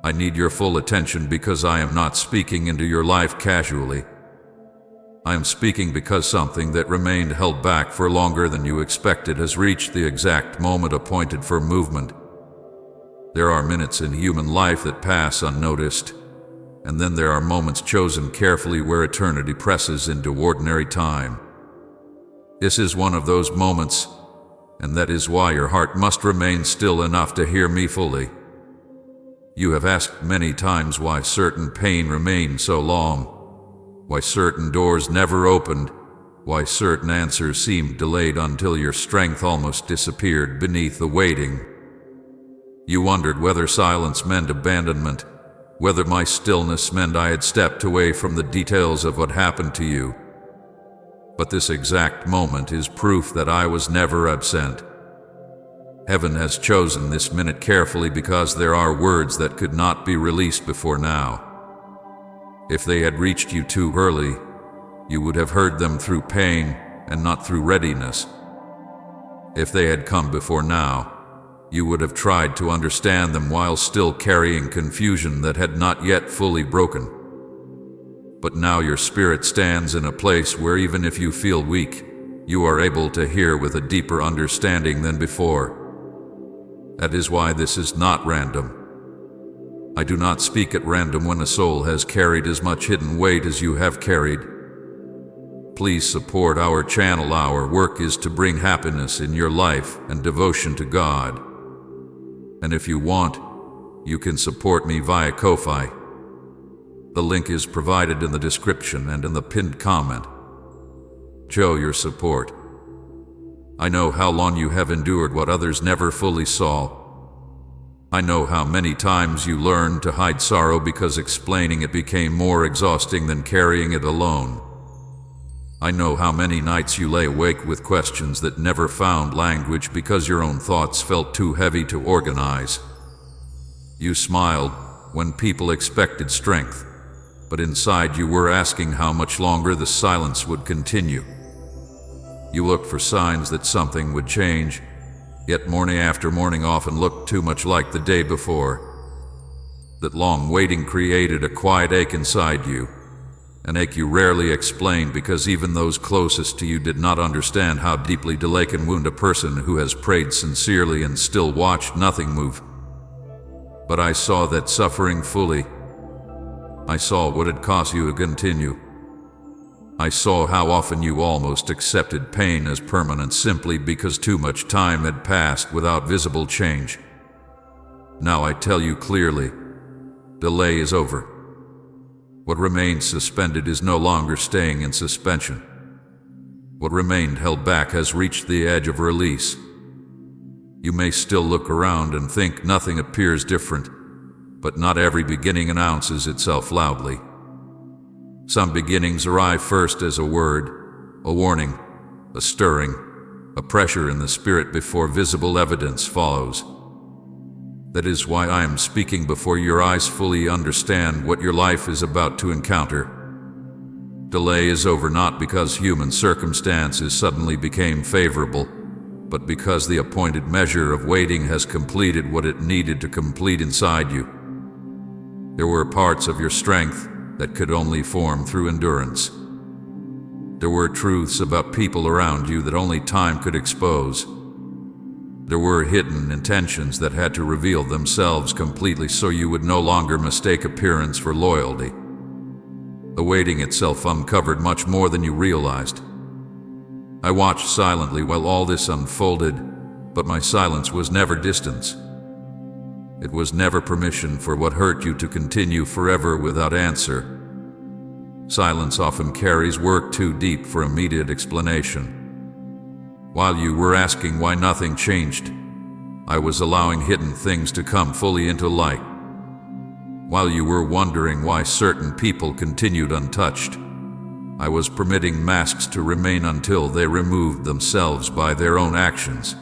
I need your full attention because I am not speaking into your life casually. I am speaking because something that remained held back for longer than you expected has reached the exact moment appointed for movement. There are minutes in human life that pass unnoticed, and then there are moments chosen carefully where eternity presses into ordinary time. This is one of those moments, and that is why your heart must remain still enough to hear me fully. You have asked many times why certain pain remained so long, why certain doors never opened, why certain answers seemed delayed until your strength almost disappeared beneath the waiting. You wondered whether silence meant abandonment, whether my stillness meant I had stepped away from the details of what happened to you. But this exact moment is proof that I was never absent. Heaven has chosen this minute carefully because there are words that could not be released before now. If they had reached you too early, you would have heard them through pain and not through readiness. If they had come before now, you would have tried to understand them while still carrying confusion that had not yet fully broken. But now your spirit stands in a place where even if you feel weak, you are able to hear with a deeper understanding than before. That is why this is not random. I do not speak at random when a soul has carried as much hidden weight as you have carried. Please support our channel. Our work is to bring happiness in your life and devotion to God. And if you want, you can support me via Ko-Fi. The link is provided in the description and in the pinned comment. Show your support. I know how long you have endured what others never fully saw. I know how many times you learned to hide sorrow because explaining it became more exhausting than carrying it alone. I know how many nights you lay awake with questions that never found language because your own thoughts felt too heavy to organize. You smiled when people expected strength, but inside you were asking how much longer the silence would continue. You looked for signs that something would change, yet morning after morning often looked too much like the day before. That long waiting created a quiet ache inside you, an ache you rarely explained because even those closest to you did not understand how deeply delay can wound a person who has prayed sincerely and still watched nothing move. But I saw that suffering fully. I saw what it cost you to continue. I saw how often you almost accepted pain as permanent simply because too much time had passed without visible change. Now I tell you clearly, delay is over. What remained suspended is no longer staying in suspension. What remained held back has reached the edge of release. You may still look around and think nothing appears different, but not every beginning announces itself loudly. Some beginnings arrive first as a word, a warning, a stirring, a pressure in the spirit before visible evidence follows. That is why I am speaking before your eyes fully understand what your life is about to encounter. Delay is over not because human circumstances suddenly became favorable, but because the appointed measure of waiting has completed what it needed to complete inside you. There were parts of your strength that could only form through endurance. There were truths about people around you that only time could expose. There were hidden intentions that had to reveal themselves completely so you would no longer mistake appearance for loyalty. The waiting itself uncovered much more than you realized. I watched silently while all this unfolded, but my silence was never distance. It was never permission for what hurt you to continue forever without answer. Silence often carries work too deep for immediate explanation. While you were asking why nothing changed, I was allowing hidden things to come fully into light. While you were wondering why certain people continued untouched, I was permitting masks to remain until they removed themselves by their own actions.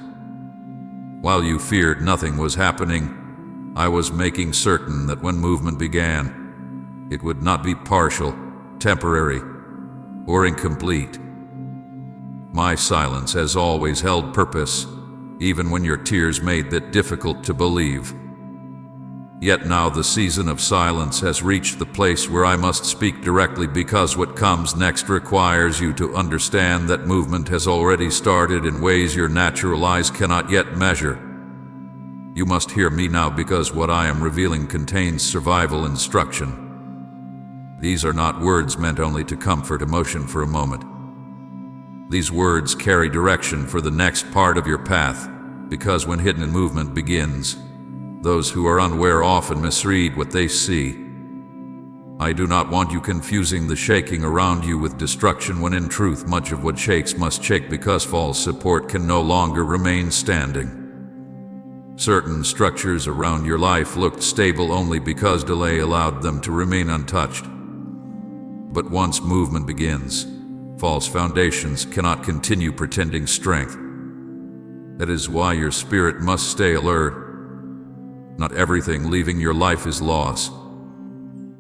While you feared nothing was happening, I was making certain that when movement began, it would not be partial, temporary, or incomplete. My silence has always held purpose, even when your tears made that difficult to believe. Yet now the season of silence has reached the place where I must speak directly because what comes next requires you to understand that movement has already started in ways your natural eyes cannot yet measure. You must hear me now because what I am revealing contains survival instruction. These are not words meant only to comfort emotion for a moment. These words carry direction for the next part of your path, because when hidden movement begins, those who are unaware often misread what they see. I do not want you confusing the shaking around you with destruction when in truth much of what shakes must shake because false support can no longer remain standing. Certain structures around your life looked stable only because delay allowed them to remain untouched. But once movement begins, false foundations cannot continue pretending strength. That is why your spirit must stay alert. Not everything leaving your life is loss.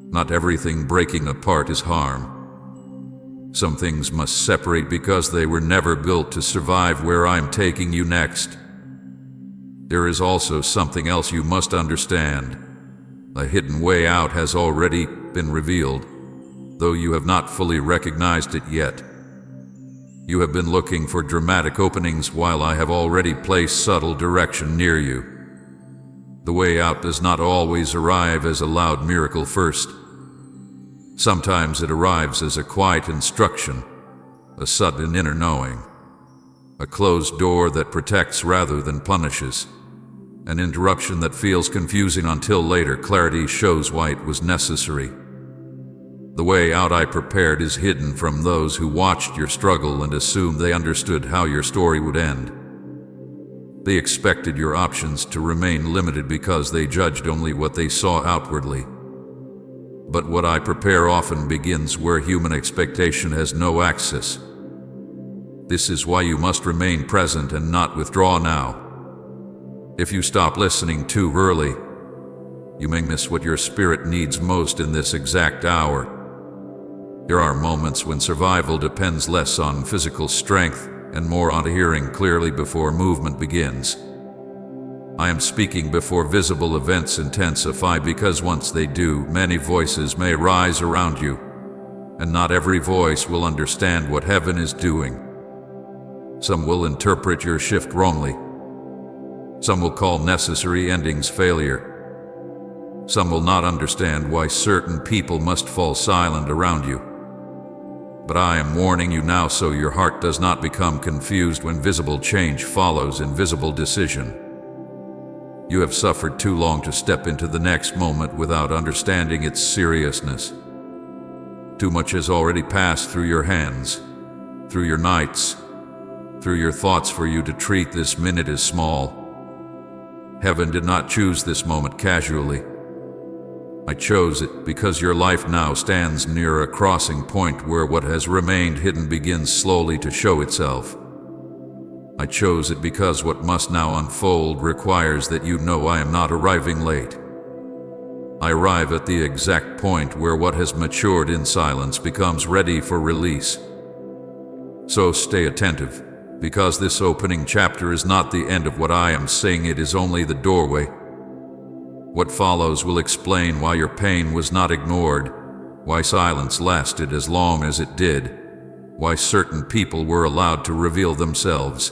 Not everything breaking apart is harm. Some things must separate because they were never built to survive where I'm taking you next. There is also something else you must understand. A hidden way out has already been revealed, though you have not fully recognized it yet. You have been looking for dramatic openings while I have already placed subtle direction near you. The way out does not always arrive as a loud miracle first. Sometimes it arrives as a quiet instruction, a sudden inner knowing, a closed door that protects rather than punishes, an interruption that feels confusing until later clarity shows why it was necessary. The way out I prepared is hidden from those who watched your struggle and assumed they understood how your story would end. They expected your options to remain limited because they judged only what they saw outwardly. But what I prepare often begins where human expectation has no access. This is why you must remain present and not withdraw now. If you stop listening too early, you may miss what your spirit needs most in this exact hour. There are moments when survival depends less on physical strength and more on hearing clearly before movement begins. I am speaking before visible events intensify because once they do, many voices may rise around you, and not every voice will understand what heaven is doing. Some will interpret your shift wrongly. Some will call necessary endings failure. Some will not understand why certain people must fall silent around you. But I am warning you now so your heart does not become confused when visible change follows invisible decision. You have suffered too long to step into the next moment without understanding its seriousness. Too much has already passed through your hands, through your nights, through your thoughts for you to treat this minute as small. Heaven did not choose this moment casually. I chose it because your life now stands near a crossing point where what has remained hidden begins slowly to show itself. I chose it because what must now unfold requires that you know I am not arriving late. I arrive at the exact point where what has matured in silence becomes ready for release. So stay attentive, because this opening chapter is not the end of what I am saying, it is only the doorway. What follows will explain why your pain was not ignored, why silence lasted as long as it did, why certain people were allowed to reveal themselves,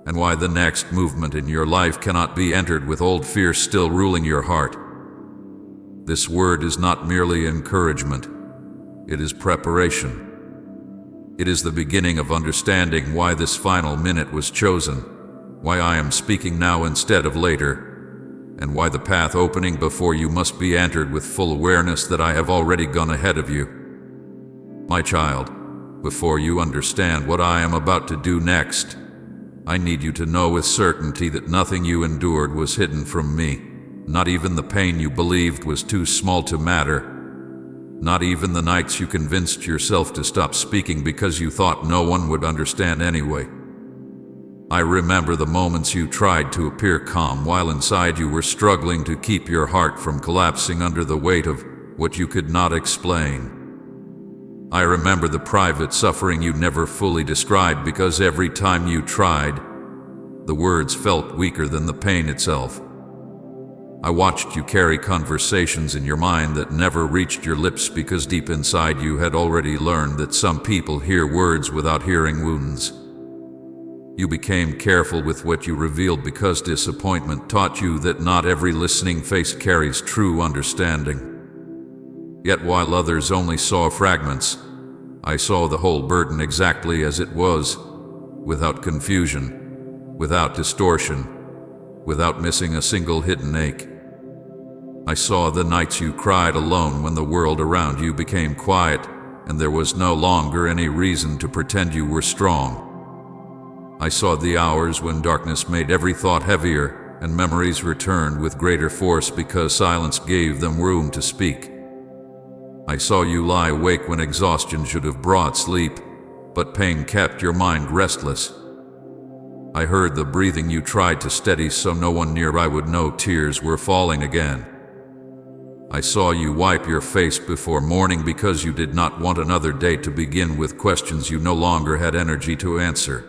and why the next movement in your life cannot be entered with old fear still ruling your heart. This word is not merely encouragement, it is preparation. It is the beginning of understanding why this final minute was chosen, why I am speaking now instead of later, and why the path opening before you must be entered with full awareness that I have already gone ahead of you. My child, before you understand what I am about to do next, I need you to know with certainty that nothing you endured was hidden from me, not even the pain you believed was too small to matter, not even the nights you convinced yourself to stop speaking because you thought no one would understand anyway. I remember the moments you tried to appear calm while inside you were struggling to keep your heart from collapsing under the weight of what you could not explain. I remember the private suffering you never fully described because every time you tried, the words felt weaker than the pain itself. I watched you carry conversations in your mind that never reached your lips because deep inside you had already learned that some people hear words without hearing wounds. You became careful with what you revealed because disappointment taught you that not every listening face carries true understanding. Yet while others only saw fragments, I saw the whole burden exactly as it was, without confusion, without distortion, without missing a single hidden ache. I saw the nights you cried alone when the world around you became quiet and there was no longer any reason to pretend you were strong. I saw the hours when darkness made every thought heavier and memories returned with greater force because silence gave them room to speak. I saw you lie awake when exhaustion should have brought sleep, but pain kept your mind restless. I heard the breathing you tried to steady so no one nearby would know tears were falling again. I saw you wipe your face before morning because you did not want another day to begin with questions you no longer had energy to answer.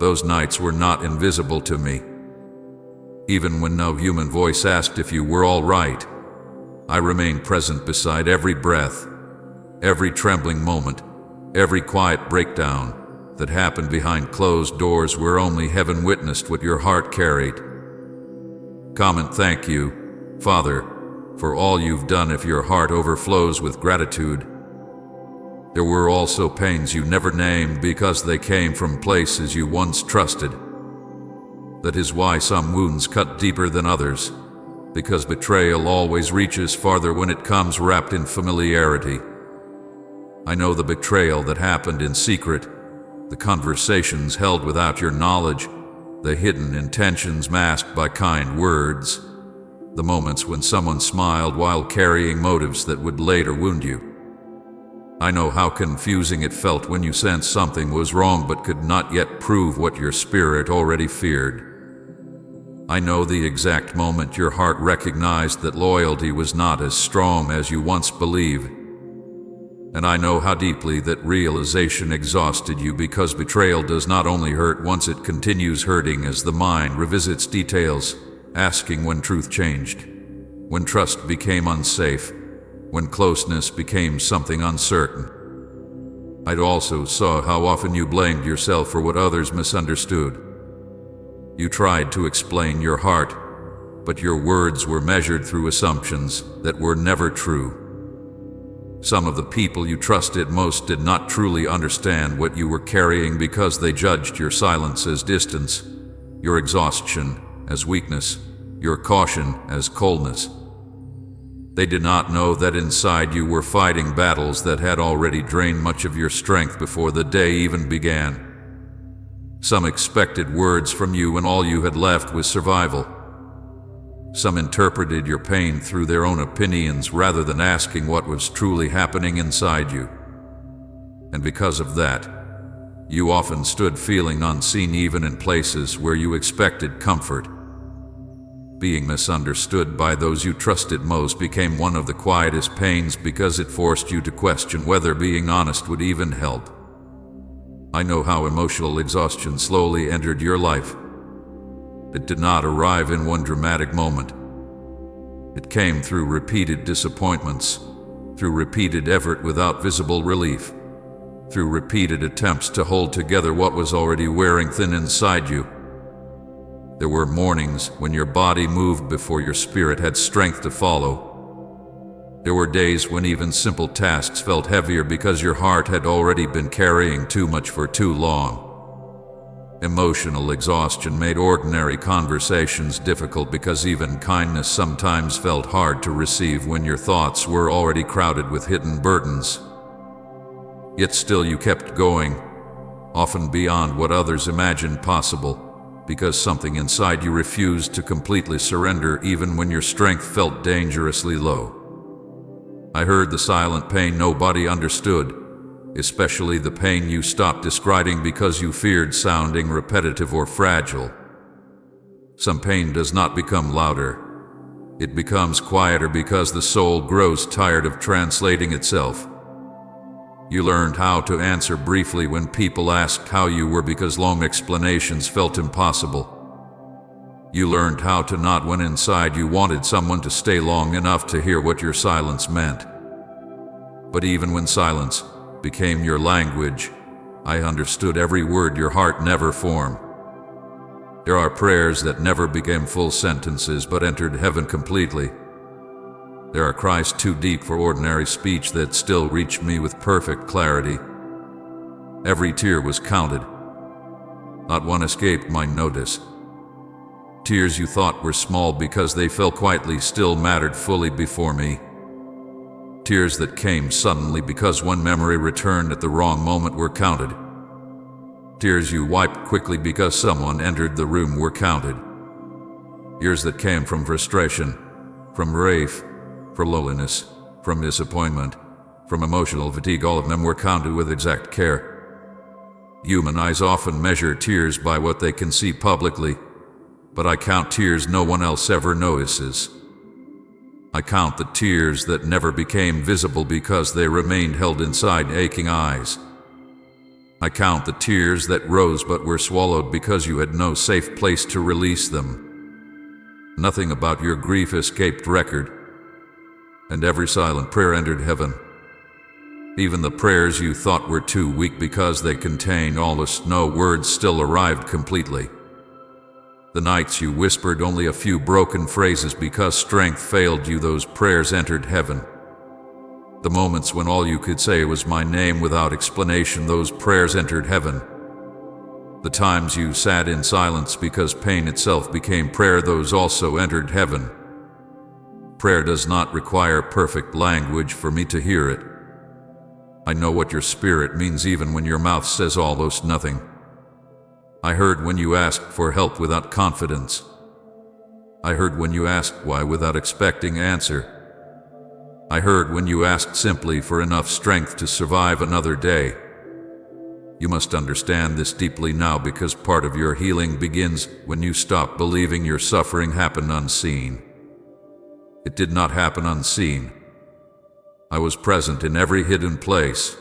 Those nights were not invisible to me. Even when no human voice asked if you were all right, I remained present beside every breath, every trembling moment, every quiet breakdown that happened behind closed doors where only heaven witnessed what your heart carried. Comment thank you, Father, for all you've done if your heart overflows with gratitude. There were also pains you never named because they came from places you once trusted. That is why some wounds cut deeper than others, because betrayal always reaches farther when it comes wrapped in familiarity. I know the betrayal that happened in secret, the conversations held without your knowledge, the hidden intentions masked by kind words, the moments when someone smiled while carrying motives that would later wound you. I know how confusing it felt when you sensed something was wrong but could not yet prove what your spirit already feared. I know the exact moment your heart recognized that loyalty was not as strong as you once believed. And I know how deeply that realization exhausted you because betrayal does not only hurt once, it continues hurting as the mind revisits details, asking when truth changed, when trust became unsafe, when closeness became something uncertain. I also saw how often you blamed yourself for what others misunderstood. You tried to explain your heart, but your words were measured through assumptions that were never true. Some of the people you trusted most did not truly understand what you were carrying because they judged your silence as distance, your exhaustion as weakness, your caution as coldness. They did not know that inside you were fighting battles that had already drained much of your strength before the day even began. Some expected words from you when all you had left was survival. Some interpreted your pain through their own opinions rather than asking what was truly happening inside you. And because of that, you often stood feeling unseen even in places where you expected comfort. Being misunderstood by those you trusted most became one of the quietest pains because it forced you to question whether being honest would even help. I know how emotional exhaustion slowly entered your life. It did not arrive in one dramatic moment. It came through repeated disappointments, through repeated effort without visible relief, through repeated attempts to hold together what was already wearing thin inside you. There were mornings when your body moved before your spirit had strength to follow. There were days when even simple tasks felt heavier because your heart had already been carrying too much for too long. Emotional exhaustion made ordinary conversations difficult because even kindness sometimes felt hard to receive when your thoughts were already crowded with hidden burdens. Yet still you kept going, often beyond what others imagined possible, because something inside you refused to completely surrender even when your strength felt dangerously low. I heard the silent pain nobody understood, especially the pain you stopped describing because you feared sounding repetitive or fragile. Some pain does not become louder. It becomes quieter because the soul grows tired of translating itself. You learned how to answer briefly when people asked how you were because long explanations felt impossible. You learned how to nod when inside you wanted someone to stay long enough to hear what your silence meant. But even when silence became your language, I understood every word your heart never formed. There are prayers that never became full sentences but entered heaven completely. There are cries too deep for ordinary speech that still reach me with perfect clarity. Every tear was counted. Not one escaped my notice. Tears you thought were small because they fell quietly still mattered fully before me. Tears that came suddenly because one memory returned at the wrong moment were counted. Tears you wiped quickly because someone entered the room were counted. Years that came from frustration, from grief, from loneliness, from disappointment, from emotional fatigue. All of them were counted with exact care. Human eyes often measure tears by what they can see publicly, but I count tears no one else ever notices. I count the tears that never became visible because they remained held inside aching eyes. I count the tears that rose but were swallowed because you had no safe place to release them. Nothing about your grief escaped record, and every silent prayer entered heaven. Even the prayers you thought were too weak because they contained almost no words still arrived completely. The nights you whispered only a few broken phrases because strength failed you, those prayers entered heaven. The moments when all you could say was my name without explanation, those prayers entered heaven. The times you sat in silence because pain itself became prayer, those also entered heaven. Prayer does not require perfect language for me to hear it. I know what your spirit means even when your mouth says almost nothing. I heard when you asked for help without confidence. I heard when you asked why without expecting answer. I heard when you asked simply for enough strength to survive another day. You must understand this deeply now, because part of your healing begins when you stop believing your suffering happened unseen. It did not happen unseen. I was present in every hidden place.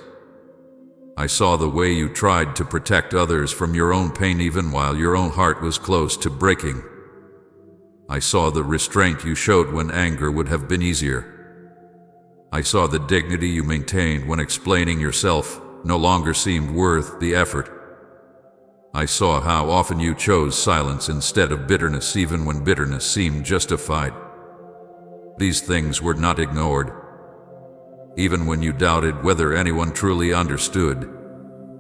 I saw the way you tried to protect others from your own pain even while your own heart was close to breaking. I saw the restraint you showed when anger would have been easier. I saw the dignity you maintained when explaining yourself no longer seemed worth the effort. I saw how often you chose silence instead of bitterness even when bitterness seemed justified. These things were not ignored. Even when you doubted whether anyone truly understood,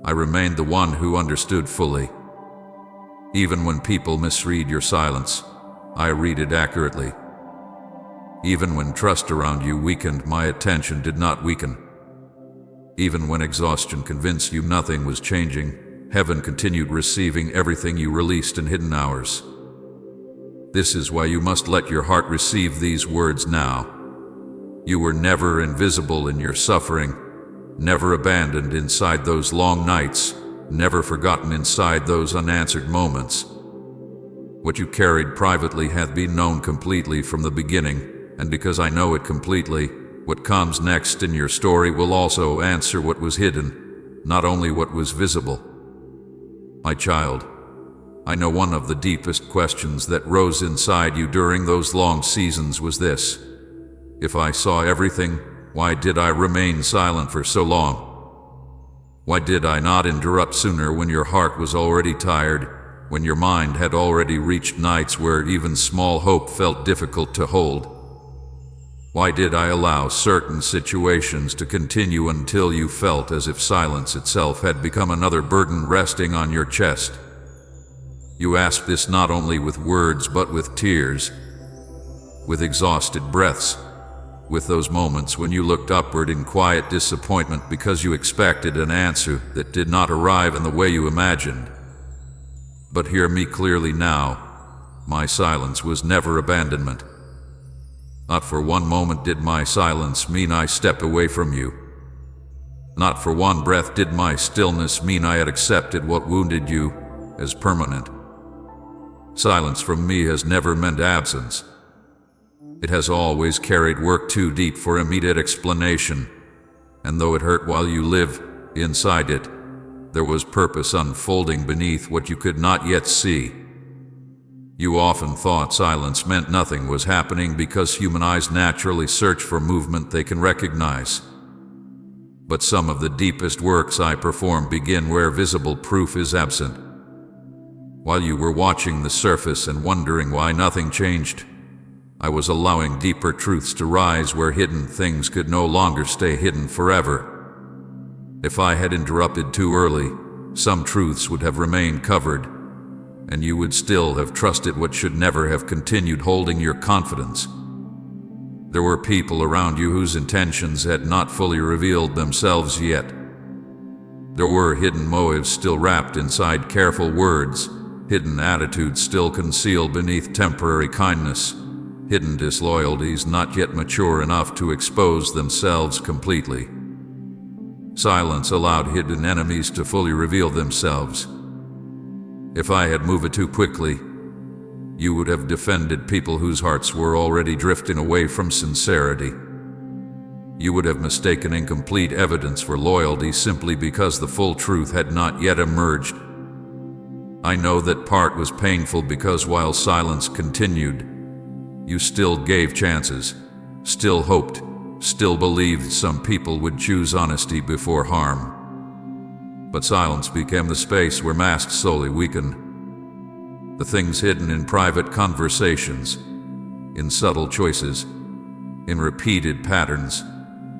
I remained the one who understood fully. Even when people misread your silence, I read it accurately. Even when trust around you weakened, my attention did not weaken. Even when exhaustion convinced you nothing was changing, heaven continued receiving everything you released in hidden hours. This is why you must let your heart receive these words now. You were never invisible in your suffering, never abandoned inside those long nights, never forgotten inside those unanswered moments. What you carried privately hath been known completely from the beginning, and because I know it completely, what comes next in your story will also answer what was hidden, not only what was visible. My child, I know one of the deepest questions that rose inside you during those long seasons was this: if I saw everything, why did I remain silent for so long? Why did I not interrupt sooner when your heart was already tired, when your mind had already reached nights where even small hope felt difficult to hold? Why did I allow certain situations to continue until you felt as if silence itself had become another burden resting on your chest? You asked this not only with words but with tears, with exhausted breaths, with those moments when you looked upward in quiet disappointment because you expected an answer that did not arrive in the way you imagined. But hear me clearly now, my silence was never abandonment. Not for one moment did my silence mean I stepped away from you. Not for one breath did my stillness mean I had accepted what wounded you as permanent. Silence from me has never meant absence. It has always carried work too deep for immediate explanation, and though it hurt while you lived inside it, there was purpose unfolding beneath what you could not yet see. You often thought silence meant nothing was happening because human eyes naturally search for movement they can recognize. But some of the deepest works I perform begin where visible proof is absent. While you were watching the surface and wondering why nothing changed, I was allowing deeper truths to rise where hidden things could no longer stay hidden forever. If I had interrupted too early, some truths would have remained covered, and you would still have trusted what should never have continued holding your confidence. There were people around you whose intentions had not fully revealed themselves yet. There were hidden motives still wrapped inside careful words, hidden attitudes still concealed beneath temporary kindness, hidden disloyalties not yet mature enough to expose themselves completely. Silence allowed hidden enemies to fully reveal themselves. If I had moved too quickly, you would have defended people whose hearts were already drifting away from sincerity. You would have mistaken incomplete evidence for loyalty simply because the full truth had not yet emerged. I know that part was painful because while silence continued, you still gave chances, still hoped, still believed some people would choose honesty before harm. But silence became the space where masks slowly weakened. The things hidden in private conversations, in subtle choices, in repeated patterns,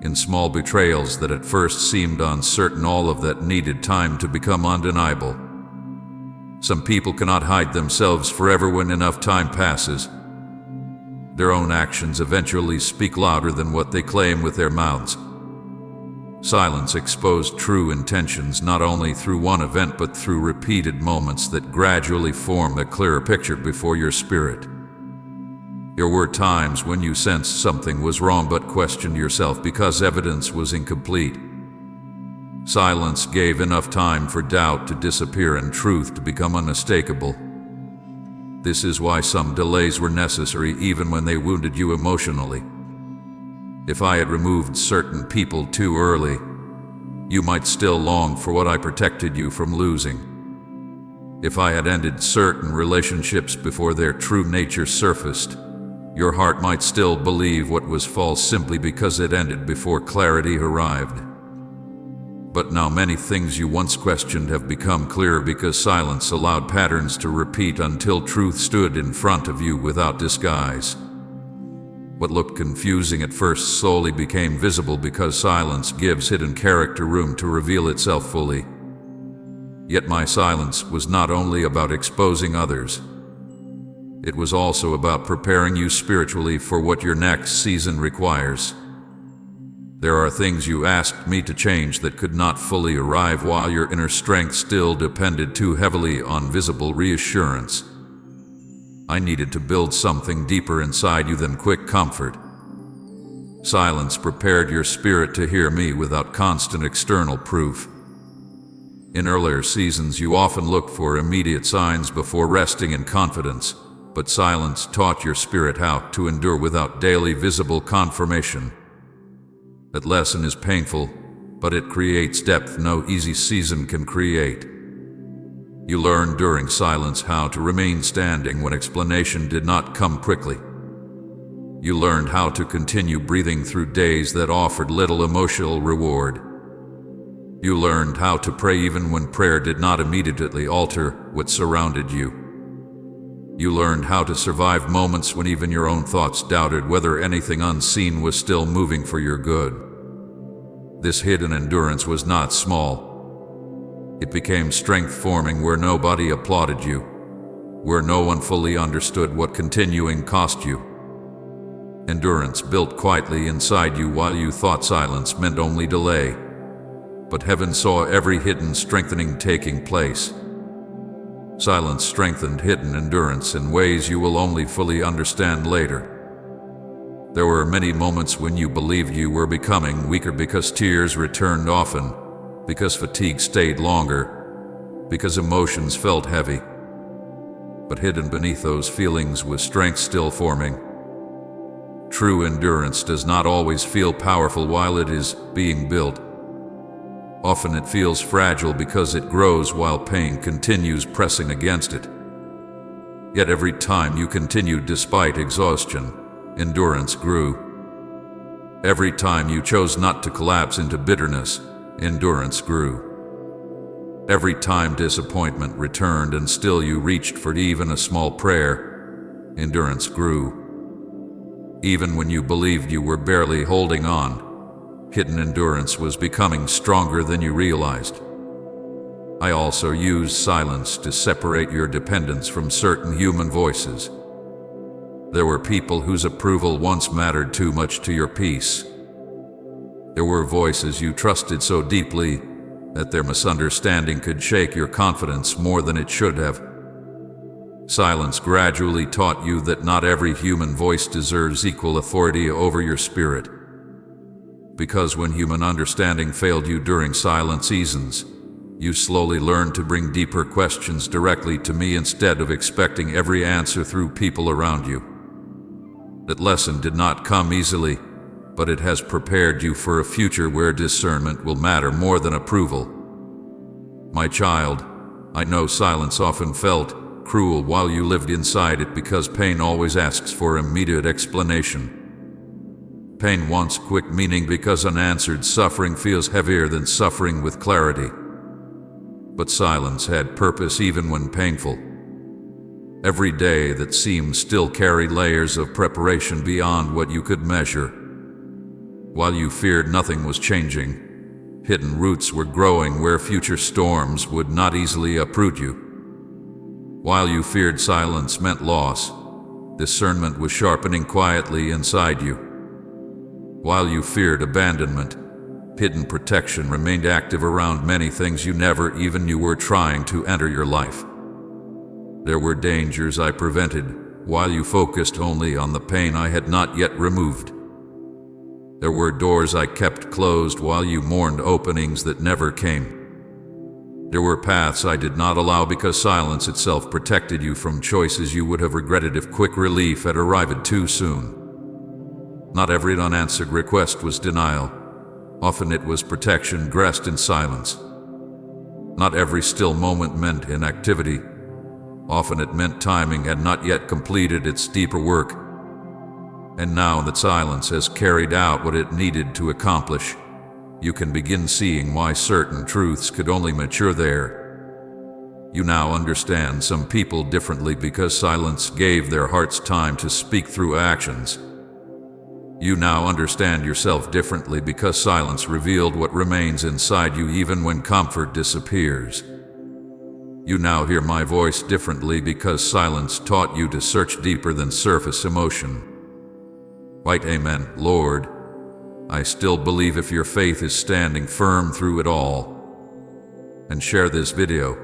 in small betrayals that at first seemed uncertain, all of that needed time to become undeniable. Some people cannot hide themselves forever. When enough time passes, their own actions eventually speak louder than what they claim with their mouths. Silence exposed true intentions not only through one event but through repeated moments that gradually formed a clearer picture before your spirit. There were times when you sensed something was wrong but questioned yourself because evidence was incomplete. Silence gave enough time for doubt to disappear and truth to become unmistakable. This is why some delays were necessary even when they wounded you emotionally. If I had removed certain people too early, you might still long for what I protected you from losing. If I had ended certain relationships before their true nature surfaced, your heart might still believe what was false simply because it ended before clarity arrived. But now many things you once questioned have become clearer because silence allowed patterns to repeat until truth stood in front of you without disguise. What looked confusing at first slowly became visible because silence gives hidden character room to reveal itself fully. Yet my silence was not only about exposing others. It was also about preparing you spiritually for what your next season requires. There are things you asked me to change that could not fully arrive while your inner strength still depended too heavily on visible reassurance. I needed to build something deeper inside you than quick comfort. Silence prepared your spirit to hear me without constant external proof. In earlier seasons, you often looked for immediate signs before resting in confidence, but silence taught your spirit how to endure without daily visible confirmation. That lesson is painful, but it creates depth no easy season can create. You learned during silence how to remain standing when explanation did not come quickly. You learned how to continue breathing through days that offered little emotional reward. You learned how to pray even when prayer did not immediately alter what surrounded you. You learned how to survive moments when even your own thoughts doubted whether anything unseen was still moving for your good. This hidden endurance was not small. It became strength forming where nobody applauded you, where no one fully understood what continuing cost you. Endurance built quietly inside you while you thought silence meant only delay. But heaven saw every hidden strengthening taking place. Silence strengthened hidden endurance in ways you will only fully understand later. There were many moments when you believed you were becoming weaker because tears returned often, because fatigue stayed longer, because emotions felt heavy. But hidden beneath those feelings was strength still forming. True endurance does not always feel powerful while it is being built. Often it feels fragile because it grows while pain continues pressing against it. Yet every time you continued despite exhaustion, endurance grew. Every time you chose not to collapse into bitterness, endurance grew. Every time disappointment returned and still you reached for even a small prayer, endurance grew. Even when you believed you were barely holding on, hidden endurance was becoming stronger than you realized. I also used silence to separate your dependence from certain human voices. There were people whose approval once mattered too much to your peace. There were voices you trusted so deeply that their misunderstanding could shake your confidence more than it should have. Silence gradually taught you that not every human voice deserves equal authority over your spirit. Because when human understanding failed you during silent seasons, you slowly learned to bring deeper questions directly to me instead of expecting every answer through people around you. That lesson did not come easily, but it has prepared you for a future where discernment will matter more than approval. My child, I know silence often felt cruel while you lived inside it because pain always asks for immediate explanation. Pain wants quick meaning because unanswered suffering feels heavier than suffering with clarity. But silence had purpose even when painful. Every day that seemed still carried layers of preparation beyond what you could measure. While you feared nothing was changing, hidden roots were growing where future storms would not easily uproot you. While you feared silence meant loss, discernment was sharpening quietly inside you. While you feared abandonment, hidden protection remained active around many things you never even knew were trying to enter your life. There were dangers I prevented, while you focused only on the pain I had not yet removed. There were doors I kept closed while you mourned openings that never came. There were paths I did not allow because silence itself protected you from choices you would have regretted if quick relief had arrived too soon. Not every unanswered request was denial. Often it was protection dressed in silence. Not every still moment meant inactivity. Often it meant timing had not yet completed its deeper work. And now that silence has carried out what it needed to accomplish, you can begin seeing why certain truths could only mature there. You now understand some people differently because silence gave their hearts time to speak through actions. You now understand yourself differently because silence revealed what remains inside you even when comfort disappears. You now hear my voice differently because silence taught you to search deeper than surface emotion. Right, amen, Lord. I still believe if your faith is standing firm through it all. And share this video.